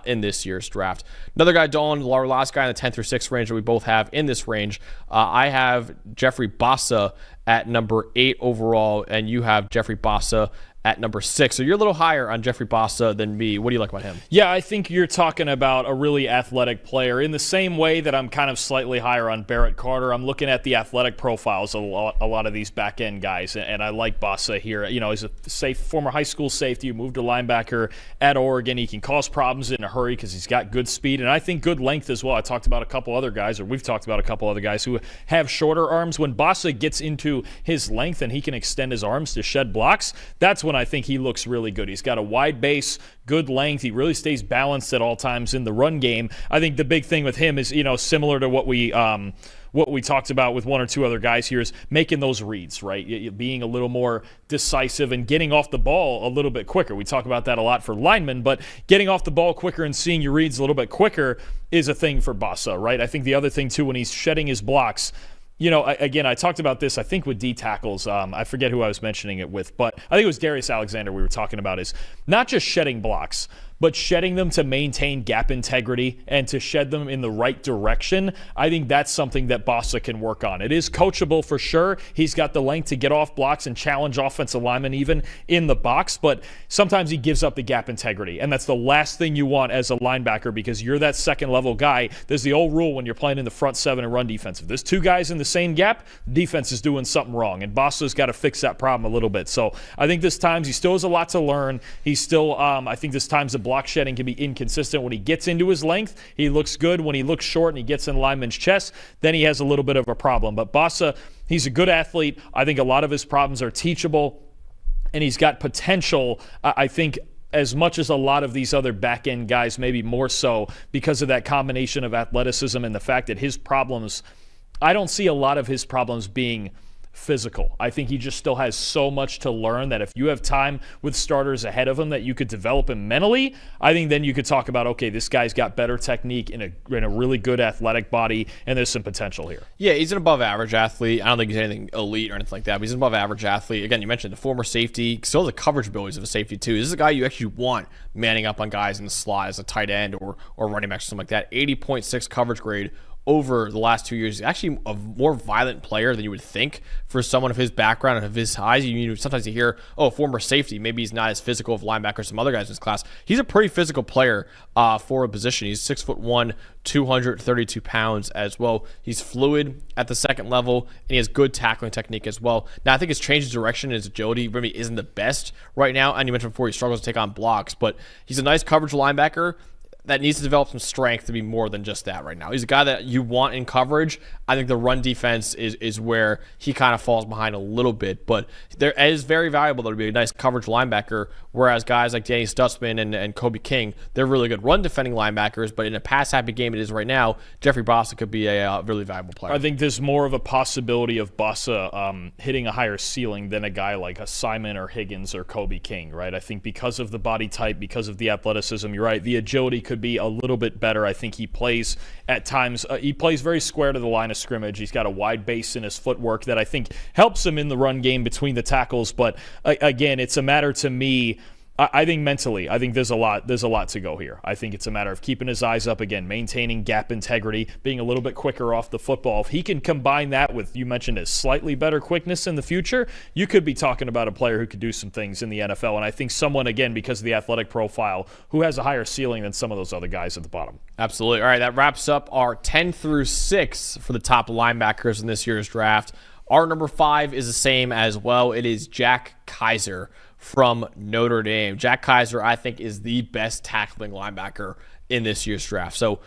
Speaker 1: in this year's draft. Another guy, Dalton, our last guy in the 10 through 6 range that we both have in this range. I have Jeffrey Bassa at number 8 overall, and you have Jeffrey Bassa at number 6. So you're a little higher on Jeffrey Bassa than me. What do you like about him?
Speaker 2: Yeah, I think you're talking about a really athletic player in the same way that I'm kind of slightly higher on Barrett Carter. I'm looking at the athletic profiles of a lot of these back-end guys, and I like Bassa here. You know, he's a former high school safety who moved to linebacker at Oregon. He can cause problems in a hurry because he's got good speed, and I think good length as well. I talked about a couple other guys, or we've talked about a couple other guys who have shorter arms. When Bassa gets into his length and he can extend his arms to shed blocks, that's when I think he looks really good. He's got a wide base, good length. He really stays balanced at all times in the run game. I think the big thing with him is, similar to what we talked about with one or two other guys here, is making those reads, right? Being a little more decisive and getting off the ball a little bit quicker. We talk about that a lot for linemen, but getting off the ball quicker and seeing your reads a little bit quicker is a thing for Bassa, right? I think the other thing, too, when he's shedding his blocks, again, I talked about this, I think, with D tackles. I forget who I was mentioning it with, but I think it was Darius Alexander we were talking about, is not just shedding blocks, but shedding them to maintain gap integrity and to shed them in the right direction. I think that's something that Bassa can work on. It is coachable for sure. He's got the length to get off blocks and challenge offensive linemen even in the box, but sometimes he gives up the gap integrity, and that's the last thing you want as a linebacker because you're that second-level guy. There's the old rule when you're playing in the front seven and run defense. If there's two guys in the same gap, the defense is doing something wrong, and Bassa's got to fix that problem a little bit. So I think this times he still has a lot to learn. He's still, I think this times the block shedding can be inconsistent. When he gets into his length, he looks good. When he looks short and he gets in lineman's chest, then he has a little bit of a problem. But Bassa, he's a good athlete. I think a lot of his problems are teachable, and he's got potential, I think, as much as a lot of these other back-end guys, maybe more so because of that combination of athleticism and the fact that his problems, I don't see a lot of his problems being physical. I think he just still has so much to learn that if you have time with starters ahead of him that you could develop him mentally, I think then you could talk about, okay, this guy's got better technique in a really good athletic body, and there's some potential here.
Speaker 1: Yeah, he's an above average athlete. I don't think he's anything elite or anything like that, but he's an above average athlete. Again, you mentioned the former safety, still the coverage abilities of a safety too. This is a guy you actually want manning up on guys in the slot as a tight end or running back or something like that. 80.6 coverage grade over the last 2 years. He's actually a more violent player than you would think for someone of his background and of his size. Sometimes you hear, former safety, maybe he's not as physical of linebacker as some other guys in his class. He's a pretty physical player for a position. He's 6'1", 232 pounds as well. He's fluid at the second level, and he has good tackling technique as well. Now, I think his change of direction and his agility really isn't the best right now, and you mentioned before he struggles to take on blocks, but he's a nice coverage linebacker that needs to develop some strength to be more than just that right now. He's a guy that you want in coverage. I think the run defense is where he kind of falls behind a little bit, but there is very valuable to be a nice coverage linebacker, whereas guys like Danny Stutsman and Kobe King, they're really good run defending linebackers, but in a pass-happy game it is right now, Jeffrey Bassa could be a really valuable player.
Speaker 2: I think there's more of a possibility of Bassa hitting a higher ceiling than a guy like a Simon or Higgins or Kobe King, right? I think because of the body type, because of the athleticism, you're right, the agility could could be a little bit better. I think he plays at times, he plays very square to the line of scrimmage. He's got a wide base in his footwork that I think helps him in the run game between the tackles. But again, it's a matter to me, I think mentally, I think there's a lot to go here. I think it's a matter of keeping his eyes up again, maintaining gap integrity, being a little bit quicker off the football. If he can combine that with, you mentioned, his slightly better quickness in the future, you could be talking about a player who could do some things in the NFL. And I think someone, again, because of the athletic profile, who has a higher ceiling than some of those other guys at the bottom.
Speaker 1: Absolutely. All right, that wraps up our 10 through 6 for the top linebackers in this year's draft. Our number 5 is the same as well. It is Jack Kaiser from Notre Dame. Jack Kaiser, I think, is the best tackling linebacker in this year's draft. So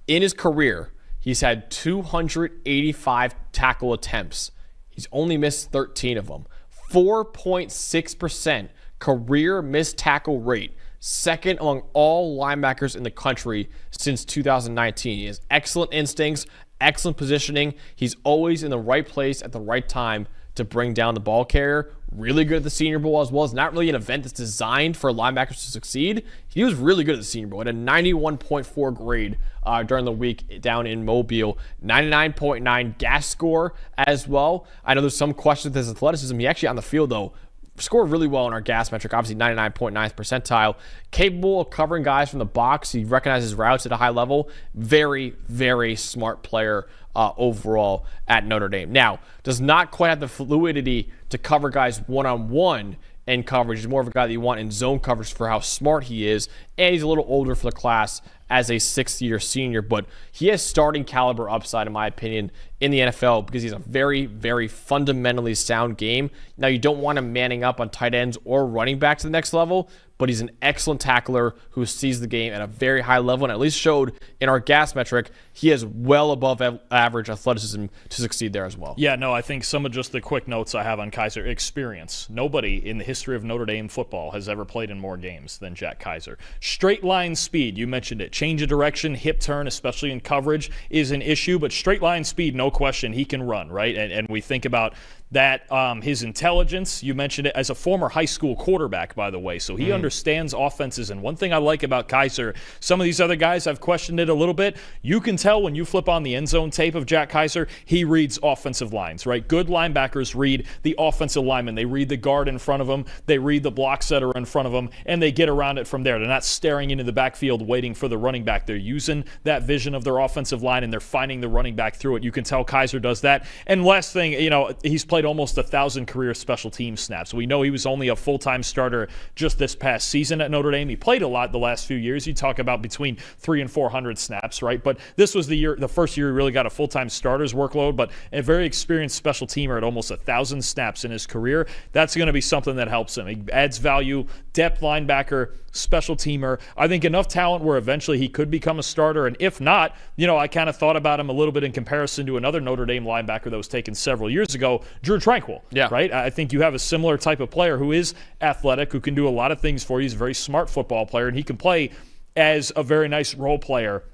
Speaker 1: in his career, he's had 285 tackle attempts. He's only missed 13 of them. 4.6% career missed tackle rate. Second among all linebackers in the country since 2019. He has excellent instincts, excellent positioning. He's always in the right place at the right time to bring down the ball carrier. Really good at the Senior Bowl as well. It's not really an event that's designed for linebackers to succeed. He was really good at the Senior Bowl. At a 91.4 grade during the week down in Mobile. 99.9 gas score as well. I know there's some questions with his athleticism. He actually on the field, though, scored really well in our gas metric, obviously 99.9th percentile. Capable of covering guys from the box. He recognizes routes at a high level. Very, very smart player overall at Notre Dame. Now, does not quite have the fluidity to cover guys one-on-one in coverage. He's more of a guy that you want in zone coverage for how smart he is. And he's a little older for the class as a sixth-year senior, but he has starting caliber upside, in my opinion, in the NFL because he's a very, very fundamentally sound game. Now, you don't want him manning up on tight ends or running back to the next level, but he's an excellent tackler who sees the game at a very high level and at least showed in our gas metric he has well above average athleticism to succeed there as well.
Speaker 2: Yeah, no, I think some of just the quick notes I have on Kaiser. Experience. Nobody in the history of Notre Dame football has ever played in more games than Jack Kaiser. Straight line speed, you mentioned it. Change of direction, hip turn, especially in coverage, is an issue, but straight line speed, no question, he can run, right? And we think about that, his intelligence, you mentioned it, as a former high school quarterback, by the way, so he understands offenses. And one thing I like about Kaiser, some of these other guys, I've questioned it a little bit. You can tell when you flip on the end zone tape of Jack Kaiser, he reads offensive lines, right? Good linebackers read the offensive lineman. They read the guard in front of them. They read the blocks that are in front of them, and they get around it from there. They're not staring into the backfield waiting for the running back. They're using that vision of their offensive line, and they're finding the running back through it. You can tell Kaiser does that. And last thing, he's played almost 1,000 career special team snaps. We know he was only a full-time starter just this past season at Notre Dame. He played a lot the last few years. You talk about between 300 and 400 snaps, right? But this was the first year he really got a full-time starter's workload, but a very experienced special teamer at almost 1,000 snaps in his career. That's going to be something that helps him. He adds value, depth linebacker, special teamer. I think enough talent where eventually he could become a starter. And if not, I kind of thought about him a little bit in comparison to another Notre Dame linebacker that was taken several years ago, Drew Tranquill.
Speaker 1: Yeah.
Speaker 2: Right? I think you have a similar type of player who is athletic, who can do a lot of things for you. He's a very smart football player, and he can play as a very nice role player.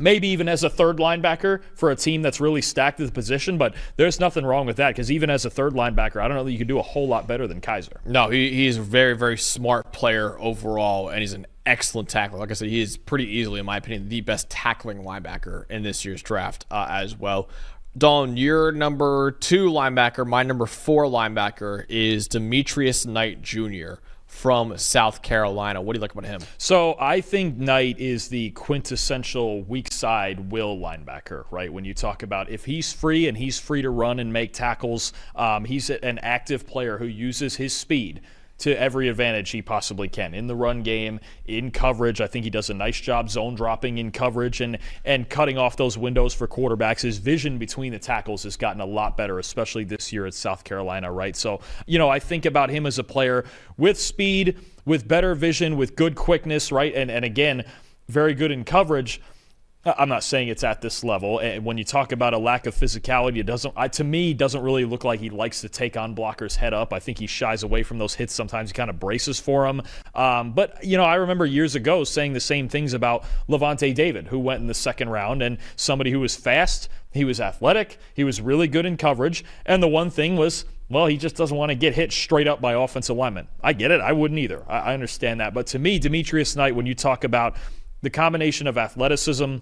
Speaker 2: Maybe even as a third linebacker for a team that's really stacked at the position, but there's nothing wrong with that because even as a third linebacker, I don't know that you can do a whole lot better than Kaiser.
Speaker 1: No, he's a very, very smart player overall, and he's an excellent tackler. Like I said, he is pretty easily, in my opinion, the best tackling linebacker in this year's draft as well. Dalton, your number 2 linebacker, my number 4 linebacker is Demetrius Knight Jr. from South Carolina. What do you like about him?
Speaker 2: So I think Knight is the quintessential weak side will linebacker, right? When you talk about if he's free and he's free to run and make tackles, he's an active player who uses his speed to every advantage he possibly can in the run game, in coverage. I think he does a nice job zone dropping in coverage and cutting off those windows for quarterbacks. His vision between the tackles has gotten a lot better, especially this year at South Carolina, right? So, I think about him as a player with speed, with better vision, with good quickness, right? And again, very good in coverage. I'm not saying it's at this level. And when you talk about a lack of physicality, to me, doesn't really look like he likes to take on blockers head up. I think he shies away from those hits. Sometimes he kind of braces for them. But I remember years ago saying the same things about Levante David, who went in the second round, and somebody who was fast, he was athletic, he was really good in coverage. And the one thing was, well, he just doesn't want to get hit straight up by offensive linemen. I get it. I wouldn't either. I understand that. But to me, Demetrius Knight, when you talk about the combination of athleticism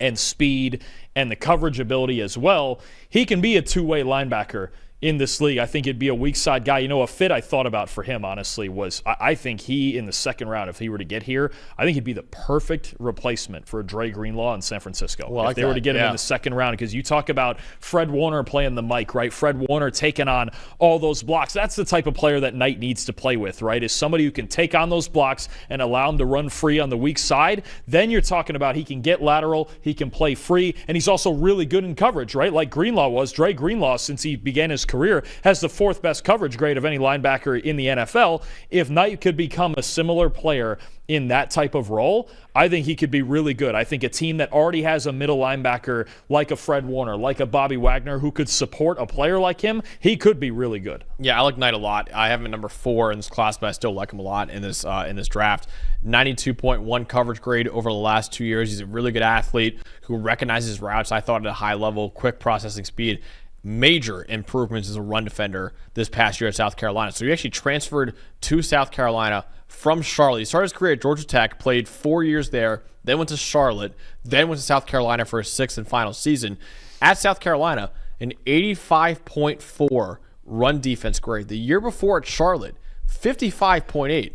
Speaker 2: and speed and the coverage ability as well, he can be a two-way linebacker in this league. I think it'd be a weak side guy. A fit I thought about for him, honestly, was I think he, in the second round, if he were to get here, I think he'd be the perfect replacement for Dre Greenlaw in San Francisco.
Speaker 1: Well,
Speaker 2: if they were to get him in the second round, because you talk about Fred Warner playing the mic, right? Fred Warner taking on all those blocks. That's the type of player that Knight needs to play with, right? Is somebody who can take on those blocks and allow him to run free on the weak side. Then you're talking about he can get lateral, he can play free, and he's also really good in coverage, right? Like Greenlaw was. Dre Greenlaw, since he began his career, has the fourth best coverage grade of any linebacker in the NFL. If Knight could become a similar player in that type of role, I think he could be really good. I think a team that already has a middle linebacker like a Fred Warner, like a Bobby Wagner, who could support a player like him, he could be really good.
Speaker 1: Yeah, I like Knight a lot. I have him at number 4 in this class, but I still like him a lot in this draft. 92.1 coverage grade over the last 2 years. He's a really good athlete who recognizes routes, I thought, at a high level, quick processing speed. Major improvements as a run defender this past year at South Carolina. So he actually transferred to South Carolina from Charlotte. He started his career at Georgia Tech, played 4 years there, then went to Charlotte, then went to South Carolina for his 6th and final season. At South Carolina, an 85.4 run defense grade. The year before at Charlotte, 55.8.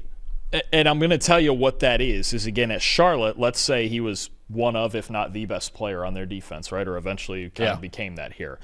Speaker 2: And I'm going to tell you what that is again, at Charlotte, let's say he was one of, if not the best player on their defense, right? Or eventually kind of became that here.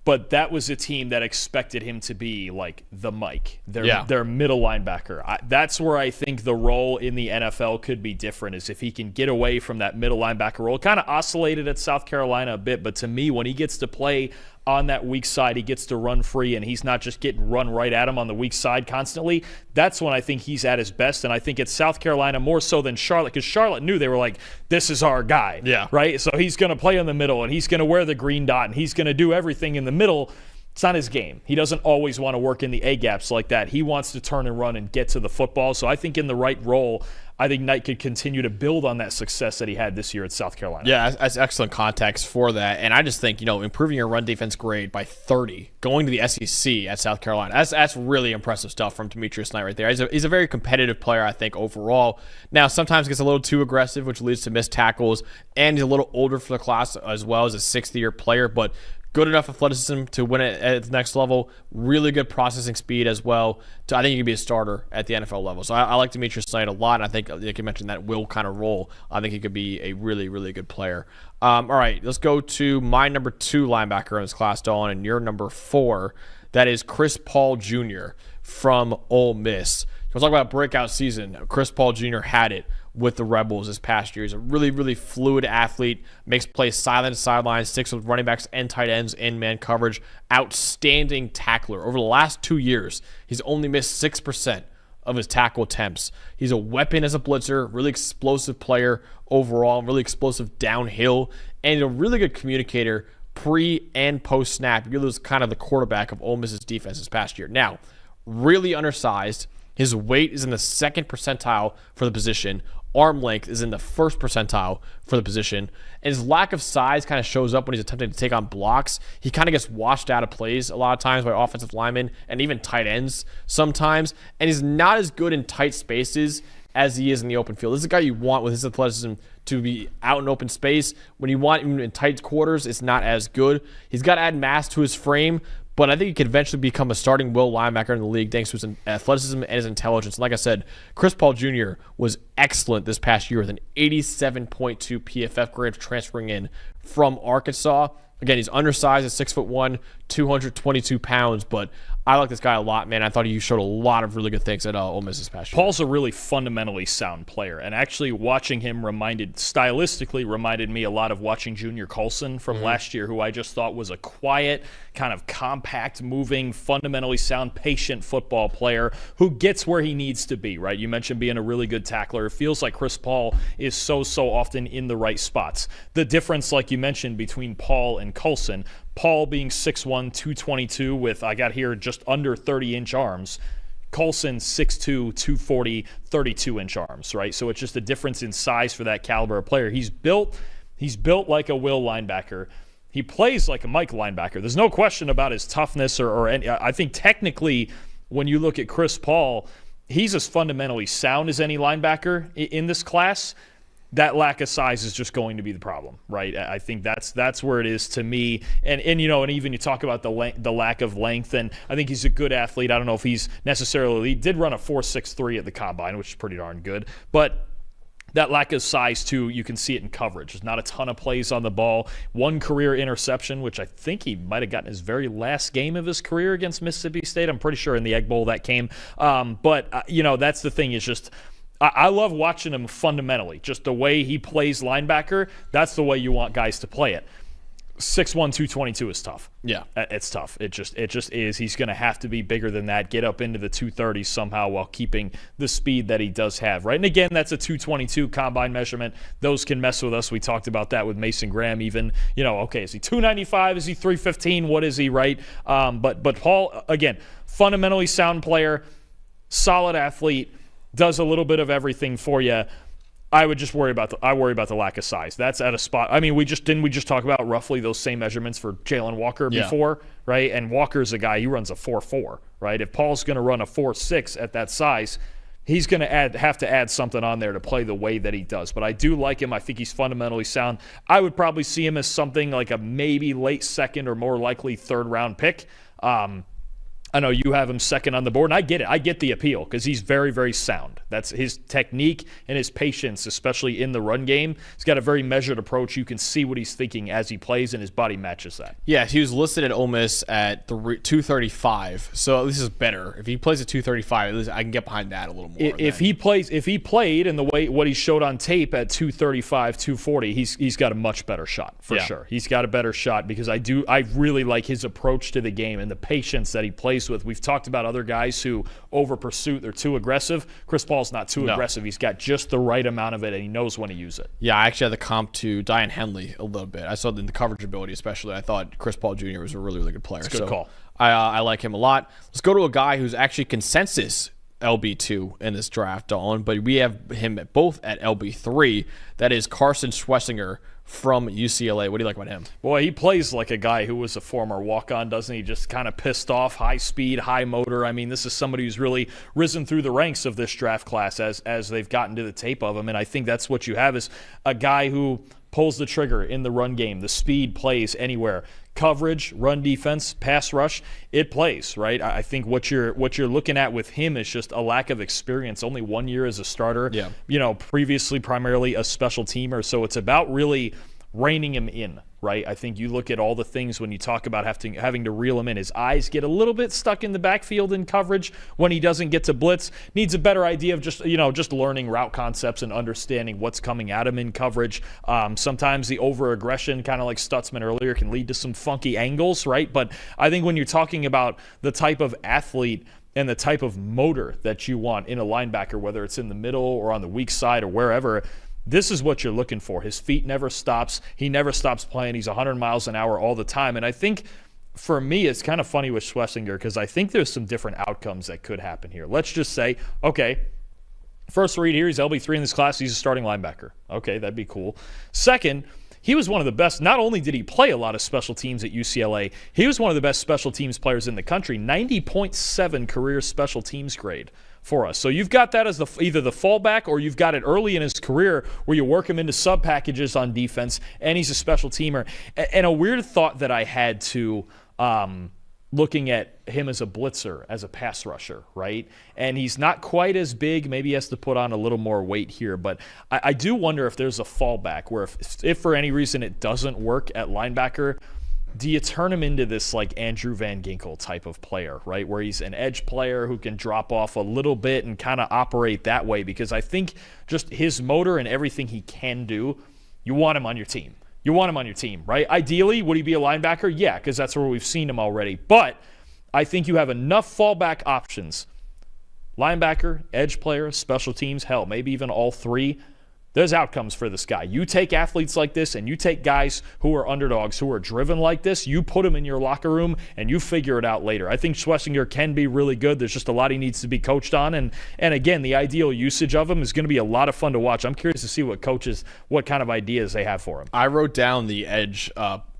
Speaker 2: But that was a team that expected him to be like the Mike, their middle linebacker. That's where I think the role in the NFL could be different, is if he can get away from that middle linebacker role. Kind of oscillated at South Carolina a bit, but to me, when he gets to play on that weak side, he gets to run free, and he's not just getting run right at him on the weak side constantly. That's when I think he's at his best, and I think it's South Carolina more so than Charlotte, because Charlotte knew they were like, this is our guy, right? So he's going to play in the middle, and he's going to wear the green dot, and he's going to do everything in the middle. It's not his game. He doesn't always want to work in the A-gaps like that. He wants to turn and run and get to the football. So I think in the right role, I think Knight could continue to build on that success that he had this year at South Carolina.
Speaker 1: Yeah, that's excellent context for that. And I just think, improving your run defense grade by 30, going to the SEC at South Carolina, that's really impressive stuff from Demetrius Knight right there. He's a very competitive player, I think, overall. Now, sometimes gets a little too aggressive, which leads to missed tackles, and he's a little older for the class as well as a 6th-year player, but good enough athleticism to win it at the next level. Really good processing speed as well. I think he could be a starter at the NFL level. So I like Demetrius Knight a lot. And I think, like you mentioned, that will kind of role. I think he could be a really, really good player. All right, let's go to my number 2 linebacker in this class, Dalton, and your number 4. That is Chris Paul Jr. from Ole Miss. We'll talk about a breakout season. Chris Paul Jr. had it with the Rebels this past year. He's a really, really fluid athlete, makes plays sideline to sideline, sticks with running backs and tight ends in man coverage. Outstanding tackler. Over the last 2 years, he's only missed 6% of his tackle attempts. He's a weapon as a blitzer, really explosive player overall, really explosive downhill, and a really good communicator pre and post snap. He was kind of the quarterback of Ole Miss's defense this past year. Now, really undersized. His weight is in the 2nd percentile for the position. Arm length is in the 1st percentile for the position. And his lack of size kind of shows up when he's attempting to take on blocks. He kind of gets washed out of plays a lot of times by offensive linemen and even tight ends sometimes. And he's not as good in tight spaces as he is in the open field. This is a guy you want with his athleticism to be out in open space. When you want him in tight quarters, it's not as good. He's got to add mass to his frame, but I think he could eventually become a starting will linebacker in the league thanks to his athleticism and his intelligence. And like I said, Chris Paul Jr. was excellent this past year with an 87.2 PFF grade transferring in from Arkansas. Again, he's undersized at 6'1", 222 pounds, but I like this guy a lot, man. I thought he showed a lot of really good things at Ole Miss this past year.
Speaker 2: Paul's a really fundamentally sound player, and actually watching him stylistically reminded me a lot of watching Junior Colson from last year, who I just thought was a quiet, kind of compact, moving, fundamentally sound, patient football player who gets where he needs to be, right? You mentioned being a really good tackler. It feels like Chris Paul is so often in the right spots. The difference, like you mentioned, between Paul and Colson, Paul being 6'1", 222 with, I got here, just under 30-inch arms. Colson, 6'2", 240, 32-inch arms, right? So it's just a difference in size for that caliber of player. He's built like a will linebacker. He plays like a Mike linebacker. There's no question about his toughness or any. I think technically, when you look at Chris Paul, he's as fundamentally sound as any linebacker in this class. that lack of size is just going to be the problem, right? I think that's where it is to me. And even you talk about the lack of length, and I think he's a good athlete. I don't know if he's necessarily, he did run a 4.63 at the combine, which is pretty darn good, but that lack of size, too, you can see it in coverage. There's not a ton of plays on the ball. One career interception, which I think he might have gotten his very last game of his career against Mississippi State. I'm pretty sure in the Egg Bowl that came. But that's the thing, is just I love watching him fundamentally. Just the way he plays linebacker, that's the way you want guys to play it. 6'1", 222 is tough.
Speaker 1: Yeah.
Speaker 2: It's tough. It just is. He's going to have to be bigger than that, get up into the 230s somehow while keeping the speed that he does have, right? And again, that's a 222 combine measurement. Those can mess with us. We talked about that with Mason Graham even. Okay, is he 295? Is he 315? What is he, right? But Paul, again, fundamentally sound player, solid athlete, does a little bit of everything for you. I would just worry about the lack of size. That's at a spot. I mean, we just talk about roughly those same measurements for Jalen Walker before, right? And Walker's a guy, he runs a 4.4, right? If Paul's going to run a 4.6 at that size, he's going to have to add something on there to play the way that he does. But I do like him. I think he's fundamentally sound. I would probably see him as something like a maybe late second or more likely third round pick. I know you have him second on the board, and I get it. I get the appeal because he's very, very sound. That's his technique and his patience, especially in the run game. He's got a very measured approach. You can see what he's thinking as he plays, and his body matches that.
Speaker 1: Yeah, he was listed at Ole Miss at 235, so this is better. If he plays at 235, I can get behind that a little more.
Speaker 2: If he played in the way what he showed on tape at 235, 240, he's got a much better shot for sure. He's got a better shot because I really like his approach to the game and the patience that he plays with. We've talked about other guys who over pursuit, they're too aggressive. Chris Paul's not too aggressive. He's got just the right amount of it, and he knows when to use it.
Speaker 1: Yeah, I actually had the comp to Diane Henley a little bit. I saw in the coverage ability especially. I thought Chris Paul Jr. was a really, really good player.
Speaker 2: It's a good call.
Speaker 1: I like him a lot. Let's go to a guy who's actually consensus LB2 in this draft, Dalton, but we have him both at LB3. That is Carson Schwesinger from UCLA. What do you like about him?
Speaker 2: Boy, he plays like a guy who was a former walk-on, doesn't he? Just kind of pissed off, high speed, high motor. I mean, this is somebody who's really risen through the ranks of this draft class as they've gotten to the tape of him, and I think that's what you have is a guy who pulls the trigger in the run game. The speed plays anywhere. Coverage, run defense, pass rush, it plays, right? I think what you're looking at with him is just a lack of experience. Only 1 year as a starter.
Speaker 1: Yeah.
Speaker 2: Previously primarily a special teamer. So it's about really reining him in, right? I think you look at all the things when you talk about having to reel him in. His eyes get a little bit stuck in the backfield in coverage when he doesn't get to blitz. Needs a better idea of just learning route concepts and understanding what's coming at him in coverage. Sometimes the over-aggression, kind of like Stutsman earlier, can lead to some funky angles, right? But I think when you're talking about the type of athlete and the type of motor that you want in a linebacker, whether it's in the middle or on the weak side or wherever, this is what you're looking for. His feet never stops. He never stops playing. He's 100 miles an hour all the time. And I think for me, it's kind of funny with Schwesinger because I think there's some different outcomes that could happen here. Let's just say, okay, first read here, he's LB3 in this class. He's a starting linebacker. Okay, that'd be cool. Second, he was one of the best. Not only did he play a lot of special teams at UCLA, he was one of the best special teams players in the country. 90.7 career special teams grade for us. So you've got that as either the fallback or you've got it early in his career where you work him into sub packages on defense, and he's a special teamer. And a weird thought that I had to looking at him as a blitzer, as a pass rusher, right? And he's not quite as big. Maybe he has to put on a little more weight here. But I do wonder if there's a fallback where if for any reason it doesn't work at linebacker, do you turn him into this like Andrew Van Ginkel type of player, right? Where he's an edge player who can drop off a little bit and kind of operate that way? Because I think just his motor and everything he can do, you want him on your team. You want him on your team, right? Ideally, would he be a linebacker? Yeah, because that's where we've seen him already. But I think you have enough fallback options. Linebacker, edge player, special teams, hell, maybe even all three. There's outcomes for this guy. You take athletes like this and you take guys who are underdogs, who are driven like this, you put them in your locker room and you figure it out later. I think Schwesinger can be really good. There's just a lot he needs to be coached on. And again, the ideal usage of him is going to be a lot of fun to watch. I'm curious to see what kind of ideas they have for him.
Speaker 1: I wrote down the edge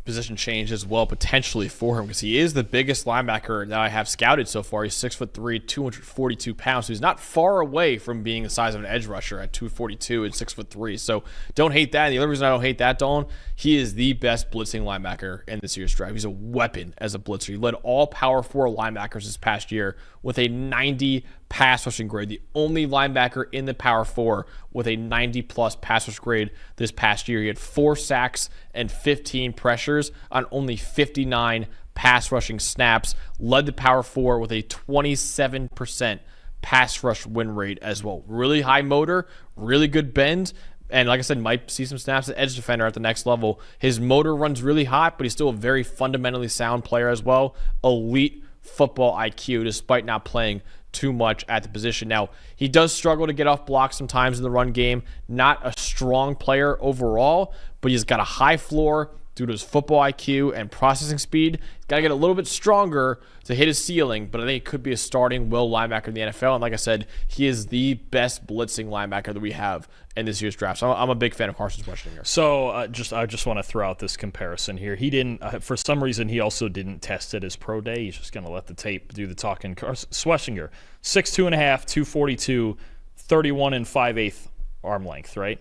Speaker 1: position change as well potentially for him because he is the biggest linebacker that I have scouted so far. He's 6'3", 242 pounds. So he's not far away from being the size of an edge rusher at 242 and 6'3". So don't hate that. And the other reason I don't hate that, Dalton, he is the best blitzing linebacker in this year's draft. He's a weapon as a blitzer. He led all Power 4 linebackers this past year with a 90 pass rushing grade. The only linebacker in the Power 4 with a 90-plus pass rush grade this past year. He had 4 sacks and 15 pressures on only 59 pass rushing snaps. Led the Power 4 with a 27% pass rush win rate as well. Really high motor, really good bend. And like I said, might see some snaps at edge defender at the next level. His motor runs really hot, but he's still a very fundamentally sound player as well. Elite football IQ despite not playing too much at the position. Now, he does struggle to get off blocks sometimes in the run game. Not a strong player overall, but he's got a high floor due to his football IQ and processing speed. He's got to get a little bit stronger to hit his ceiling, but I think he could be a starting will linebacker in the NFL. And like I said, he is the best blitzing linebacker that we have in this year's draft. So I'm a big fan of Carson Schwesinger.
Speaker 2: So I just want to throw out this comparison here. He didn't, for some reason, he also didn't test at his pro day. He's just going to let the tape do the talking. Schwesinger, 6'2.5", 242, 31 5/8 arm length, right?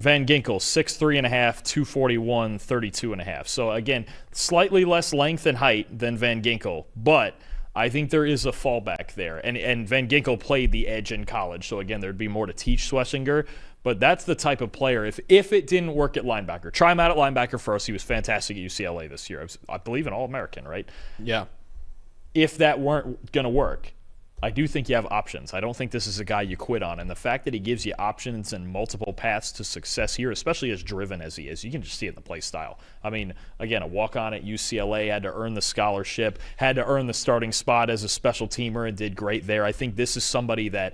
Speaker 2: Van Ginkel, 6'3.5", 241, 32.5. So again, slightly less length and height than Van Ginkel, but I think there is a fallback there. And Van Ginkel played the edge in college, so again, there'd be more to teach Schwesinger. But that's the type of player, if it didn't work at linebacker, try him out at linebacker first. He was fantastic at UCLA this year. I believe an All-American, right?
Speaker 1: Yeah.
Speaker 2: If that weren't going to work, I do think you have options. I don't think this is a guy you quit on. And the fact that he gives you options and multiple paths to success here, especially as driven as he is, you can just see it in the play style. I mean, again, a walk-on at UCLA, had to earn the scholarship, had to earn the starting spot as a special teamer and did great there. I think this is somebody that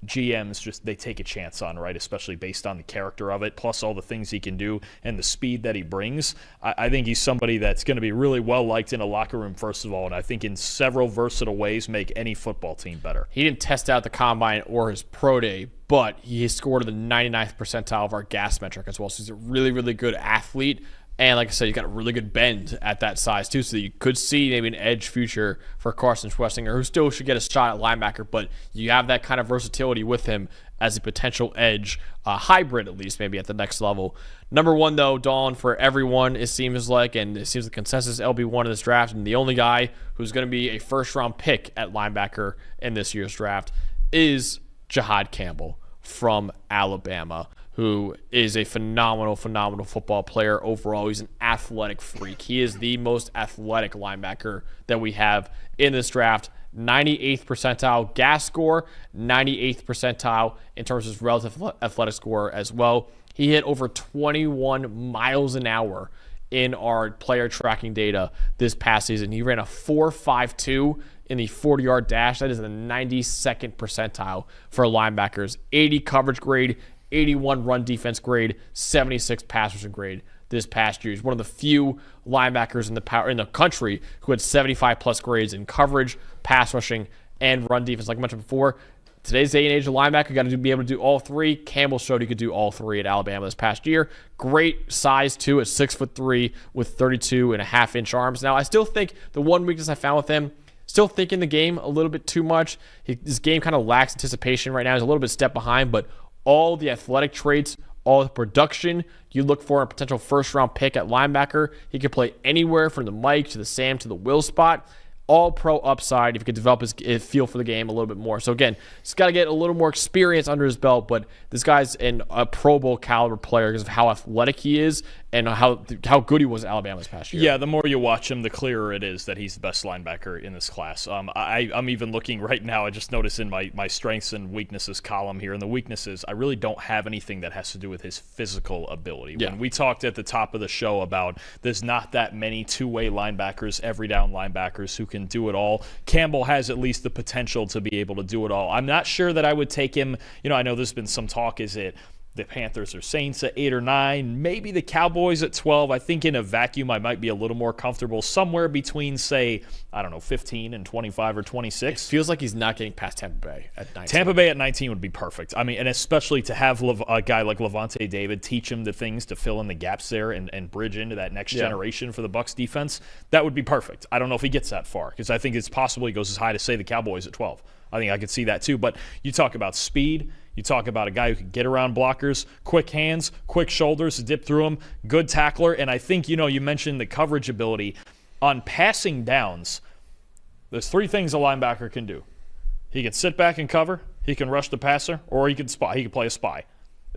Speaker 2: GMs they take a chance on, right? Especially based on the character of it, plus all the things he can do and the speed that he brings. I think he's somebody that's going to be really well liked in a locker room, first of all, and I think in several versatile ways make any football team better.
Speaker 1: He didn't test out the combine or his pro day, but he scored the 99th percentile of our gas metric as well. So he's a really, really good athlete. And like I said, he's got a really good bend at that size too, so you could see maybe an edge future for Carson Schwesinger, who still should get a shot at linebacker, but you have that kind of versatility with him as a potential edge, hybrid at least, maybe at the next level. Number one, though, Dawn, for everyone, it seems like, and it seems the consensus LB1 in this draft, and the only guy who's going to be a first-round pick at linebacker in this year's draft is Jihaad Campbell from Alabama, who is a phenomenal football player overall. He's an athletic freak. He is the most athletic linebacker that we have in this draft. 98th percentile gas score, 98th percentile in terms of his relative athletic score as well. He hit over 21 miles an hour in our player tracking data this past season. He ran a 4.52 in the 40-yard dash. That is the 92nd percentile for linebackers. 80 coverage grade, 81 run defense grade, 76 pass rushing grade this past year. He's one of the few linebackers in the country who had 75-plus grades in coverage, pass rushing, and run defense. Like I mentioned before, today's day and age of linebacker, you got to be able to do all three. Campbell showed he could do all three at Alabama this past year. Great size, too, at 6'3" with 32.5-inch arms. Now, I still think the one weakness I found with him, still thinking the game a little bit too much. His game kind of lacks anticipation right now. He's a little bit step behind, but all the athletic traits, all the production you look for in a potential first-round pick at linebacker. He could play anywhere from the Mike to the Sam to the Will spot. All pro upside if he could develop his feel for the game a little bit more. So again, he's got to get a little more experience under his belt, but this guy's a Pro Bowl caliber player because of how athletic he is and how good he was at Alabama this past year.
Speaker 2: Yeah, the more you watch him, the clearer it is that he's the best linebacker in this class. I'm even looking right now, I just noticed in my strengths and weaknesses column here, and the weaknesses, I really don't have anything that has to do with his physical ability.
Speaker 1: Yeah.
Speaker 2: When we talked at the top of the show about there's not that many two-way linebackers, every down linebackers who can do it all, Campbell has at least the potential to be able to do it all. I'm not sure that I would take him, I know there's been some talk, is it The Panthers or Saints at 8 or 9, maybe the Cowboys at 12. I think in a vacuum I might be a little more comfortable somewhere between, say, 15 and 25 or 26.
Speaker 1: It feels like he's not getting past Tampa Bay at 19.
Speaker 2: Tampa Bay at 19 would be perfect. I mean, and especially to have a guy like Lavonte David teach him the things to fill in the gaps there and bridge into that next generation for the Bucs defense, that would be perfect. I don't know if he gets that far because I think it's possible he goes as high to, say, the Cowboys at 12. I think I could see that too. But you talk about speed. You talk about a guy who can get around blockers, quick hands, quick shoulders to dip through them, good tackler. And I think, you mentioned the coverage ability. On passing downs, there's 3 things a linebacker can do. He can sit back and cover, he can rush the passer, or he can spy. He can play a spy.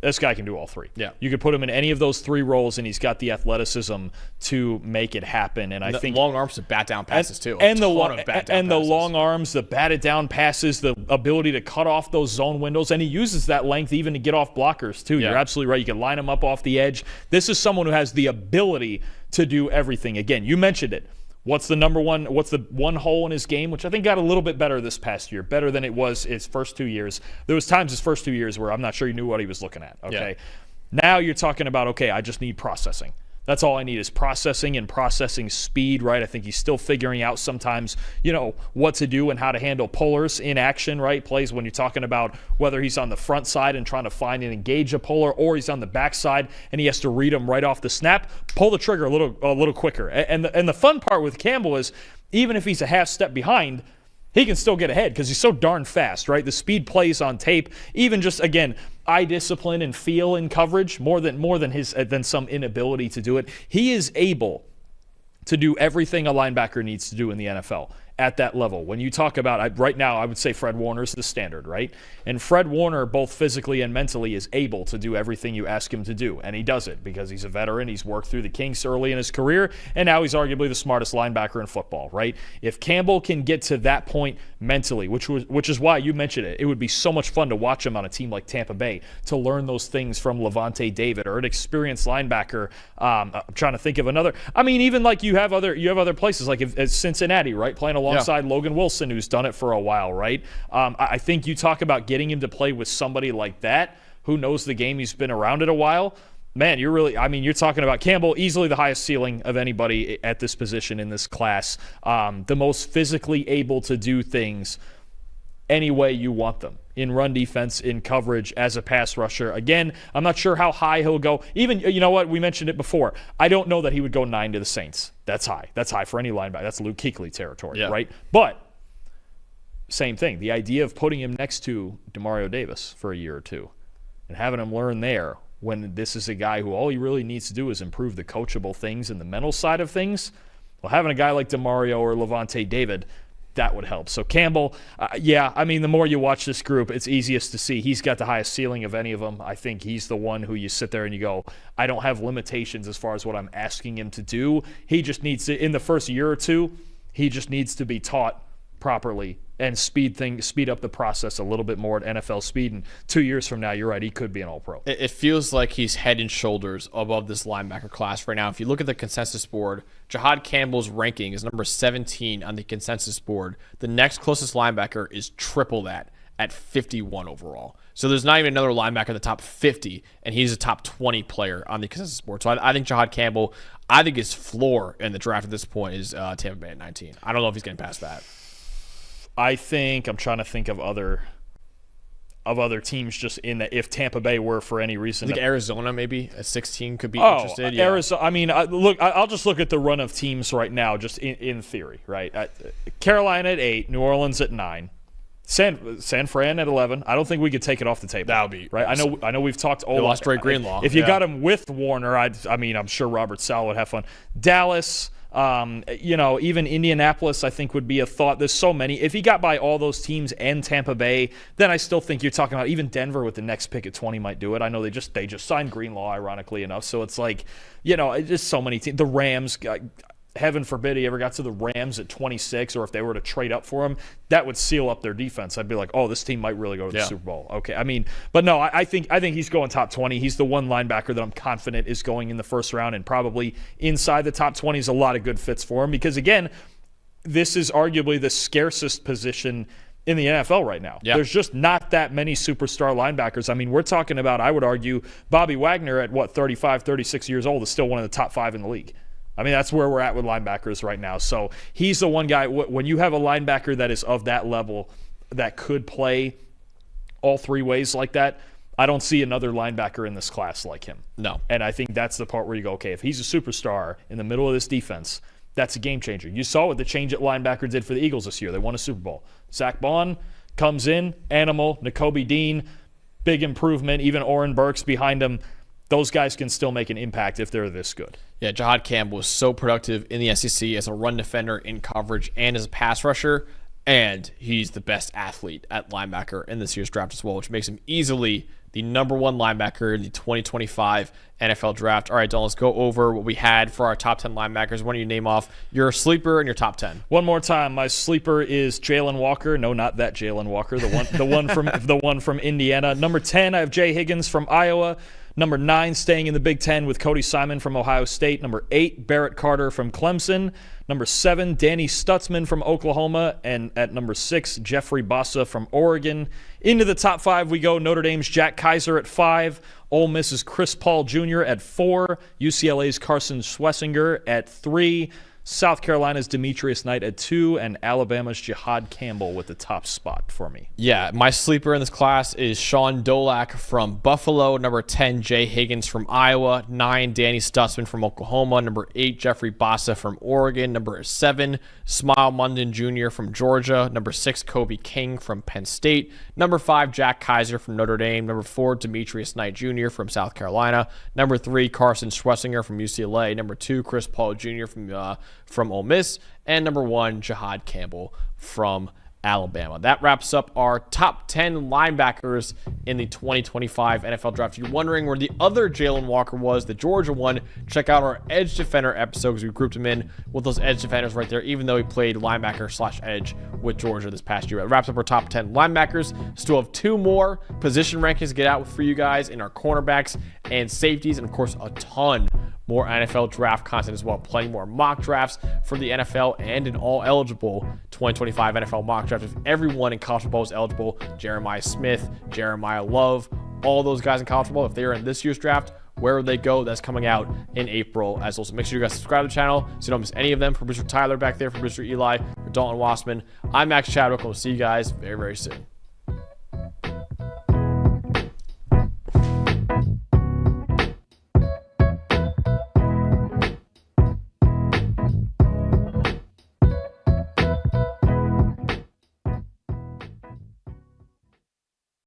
Speaker 2: This guy can do all 3.
Speaker 1: Yeah.
Speaker 2: You could put him in any of those 3 roles, and he's got the athleticism to make it happen. And I think
Speaker 1: long arms to bat down passes too.
Speaker 2: And the long arms, the batted down passes, the ability to cut off those zone windows, and he uses that length even to get off blockers too. Yeah. You're absolutely right. You can line him up off the edge. This is someone who has the ability to do everything. Again, you mentioned it. What's the one hole in his game, which I think got a little bit better this past year, better than it was his first 2 years. There was times his first 2 years where I'm not sure he knew what he was looking at, okay? Yeah. Now you're talking about, okay, I just need processing. That's all I need is processing and processing speed, right? I think he's still figuring out sometimes, what to do and how to handle pullers in action, right? Plays when you're talking about whether he's on the front side and trying to find and engage a puller, or he's on the back side and he has to read him right off the snap, pull the trigger a little quicker. And the fun part with Campbell is even if he's a half step behind, he can still get ahead because he's so darn fast, right? The speed plays on tape, even just, again, eye discipline and feel in coverage more than some inability to do it. He is able to do everything a linebacker needs to do in the NFL at that level. When you talk about, right now, I would say Fred Warner's the standard, right? And Fred Warner, both physically and mentally, is able to do everything you ask him to do. And he does it because he's a veteran. He's worked through the kinks early in his career, and now he's arguably the smartest linebacker in football, right? If Campbell can get to that point mentally, which is why you mentioned it, it would be so much fun to watch him on a team like Tampa Bay, to learn those things from Lavonte David or an experienced linebacker. I'm trying to think of another. I mean, even like you have other places like Cincinnati, right? Playing alongside Logan Wilson, who's done it for a while, right? I think you talk about getting him to play with somebody like that who knows the game, he's been around it a while. Man, you're talking about Campbell, easily the highest ceiling of anybody at this position in this class. The most physically able to do things any way you want them. In run defense, in coverage, as a pass rusher. Again, I'm not sure how high he'll go. Even, you know what, we mentioned it before. I don't know that he would go 9 to the Saints. That's high. That's high for any linebacker. That's Luke Kuechly territory, right? But same thing. The idea of putting him next to Demario Davis for a year or two and having him learn there when this is a guy who all he really needs to do is improve the coachable things and the mental side of things, well, having a guy like Demario or Lavonte David, that would help. So Campbell, the more you watch this group, it's easiest to see he's got the highest ceiling of any of them. I think he's the one who you sit there and you go, I don't have limitations as far as what I'm asking him to do. He just needs to, in the first year or two, he just needs to be taught properly and speed up the process a little bit more at NFL speed. And 2 years from now, you're right, he could be an All-Pro.
Speaker 1: It feels like he's head and shoulders above this linebacker class right now. If you look at the consensus board, Jihaad Campbell's ranking is number 17 on the consensus board. The next closest linebacker is triple that at 51 overall. So there's not even another linebacker in the top 50, and he's a top 20 player on the consensus board. So I think Jihaad Campbell, I think his floor in the draft at this point is Tampa Bay at 19. I don't know if he's getting past that.
Speaker 2: I'm trying to think of other teams just in that if Tampa Bay were for any reason.
Speaker 1: I think Arizona maybe at 16 could be interested. Yeah.
Speaker 2: Arizona. I mean, I'll just look at the run of teams right now, just in theory, right? Carolina at 8, New Orleans at 9, San Fran at 11. I don't think we could take it off the table.
Speaker 1: That would be
Speaker 2: right. I know we've talked.
Speaker 1: They lost Dre Greenlaw.
Speaker 2: If you got him with Warner, I'm sure Robert Saleh would have fun. Dallas. Even Indianapolis, I think, would be a thought. There's so many. If he got by all those teams and Tampa Bay, then I still think you're talking about even Denver with the next pick at 20 might do it. I know they just signed Greenlaw, ironically enough. So it's like, just so many teams. The Rams, heaven forbid he ever got to the Rams at 26, or if they were to trade up for him, that would seal up their defense. I'd be like, oh, this team might really go to the Super Bowl. Okay, but no, I think he's going top 20. He's the one linebacker that I'm confident is going in the first round, and probably inside the top 20 is a lot of good fits for him because, again, this is arguably the scarcest position in the NFL right now.
Speaker 1: Yeah.
Speaker 2: There's just not that many superstar linebackers. I mean, we're talking about, I would argue, Bobby Wagner at 35, 36 years old is still one of the top 5 in the league. I mean, that's where we're at with linebackers right now. So he's the one guy, when you have a linebacker that is of that level that could play all 3 ways like that, I don't see another linebacker in this class like him.
Speaker 1: No.
Speaker 2: And I think that's the part where you go, okay, if he's a superstar in the middle of this defense, that's a game changer. You saw what the change at linebacker did for the Eagles this year. They won a Super Bowl. Zach Bond comes in, animal. Nakobe Dean, big improvement. Even Oren Burks behind him. Those guys can still make an impact if they're this good.
Speaker 1: Yeah, Jihaad Campbell was so productive in the SEC as a run defender in coverage and as a pass rusher, and he's the best athlete at linebacker in this year's draft as well, which makes him easily the number 1 linebacker in the 2025 NFL draft. All right, Dalton, let's go over what we had for our top 10 linebackers. Why don't you name off your sleeper and your top 10?
Speaker 2: One more time. My sleeper is Jalen Walker. No, not that Jalen Walker. The one from Indiana. Number 10, I have Jay Higgins from Iowa. Number 9, staying in the Big Ten with Cody Simon from Ohio State. Number 8, Barrett Carter from Clemson. Number 7, Danny Stutsman from Oklahoma. And at number 6, Jeffrey Bassa from Oregon. Into the top 5 we go. Notre Dame's Jack Kaiser at 5. Ole Miss's Chris Paul Jr. at 4. UCLA's Carson Schwesinger at 3. South Carolina's Demetrius Knight at 2, and Alabama's Jihaad Campbell with the top spot for me.
Speaker 1: Yeah, my sleeper in this class is Shawn Dolac from Buffalo. Number 10, Jay Higgins from Iowa. 9, Danny Stutsman from Oklahoma. Number 8, Jeffrey Bassa from Oregon. Number 7, Smael Mondon Jr. from Georgia. Number 6, Kobe King from Penn State. Number 5, Jack Kaiser from Notre Dame. Number 4, Demetrius Knight Jr. from South Carolina. Number 3, Carson Schwesinger from UCLA. Number 2, Chris Paul Jr. from Ole Miss, and number 1, Jihaad Campbell from Alabama. That wraps up our top 10 linebackers in the 2025 NFL Draft. If you're wondering where the other Jalen Walker was, the Georgia one, check out our edge defender episode because we grouped him in with those edge defenders right there, even though he played linebacker/edge with Georgia this past year. That wraps up our top 10 linebackers. Still have 2 more position rankings to get out for you guys in our cornerbacks and safeties, and of course a ton more NFL draft content as well. Plenty more mock drafts for the NFL and an all-eligible 2025 NFL mock draft. If everyone in college football is eligible, Jeremiah Smith, Jeremiah Love, all those guys in college football, if they are in this year's draft, where would they go? That's coming out in April as well. So make sure you guys subscribe to the channel so you don't miss any of them. For Mr. Tyler back there, for Mr. Eli, for Dalton Wassman, I'm Max Chadwick, and we'll see you guys very, very soon.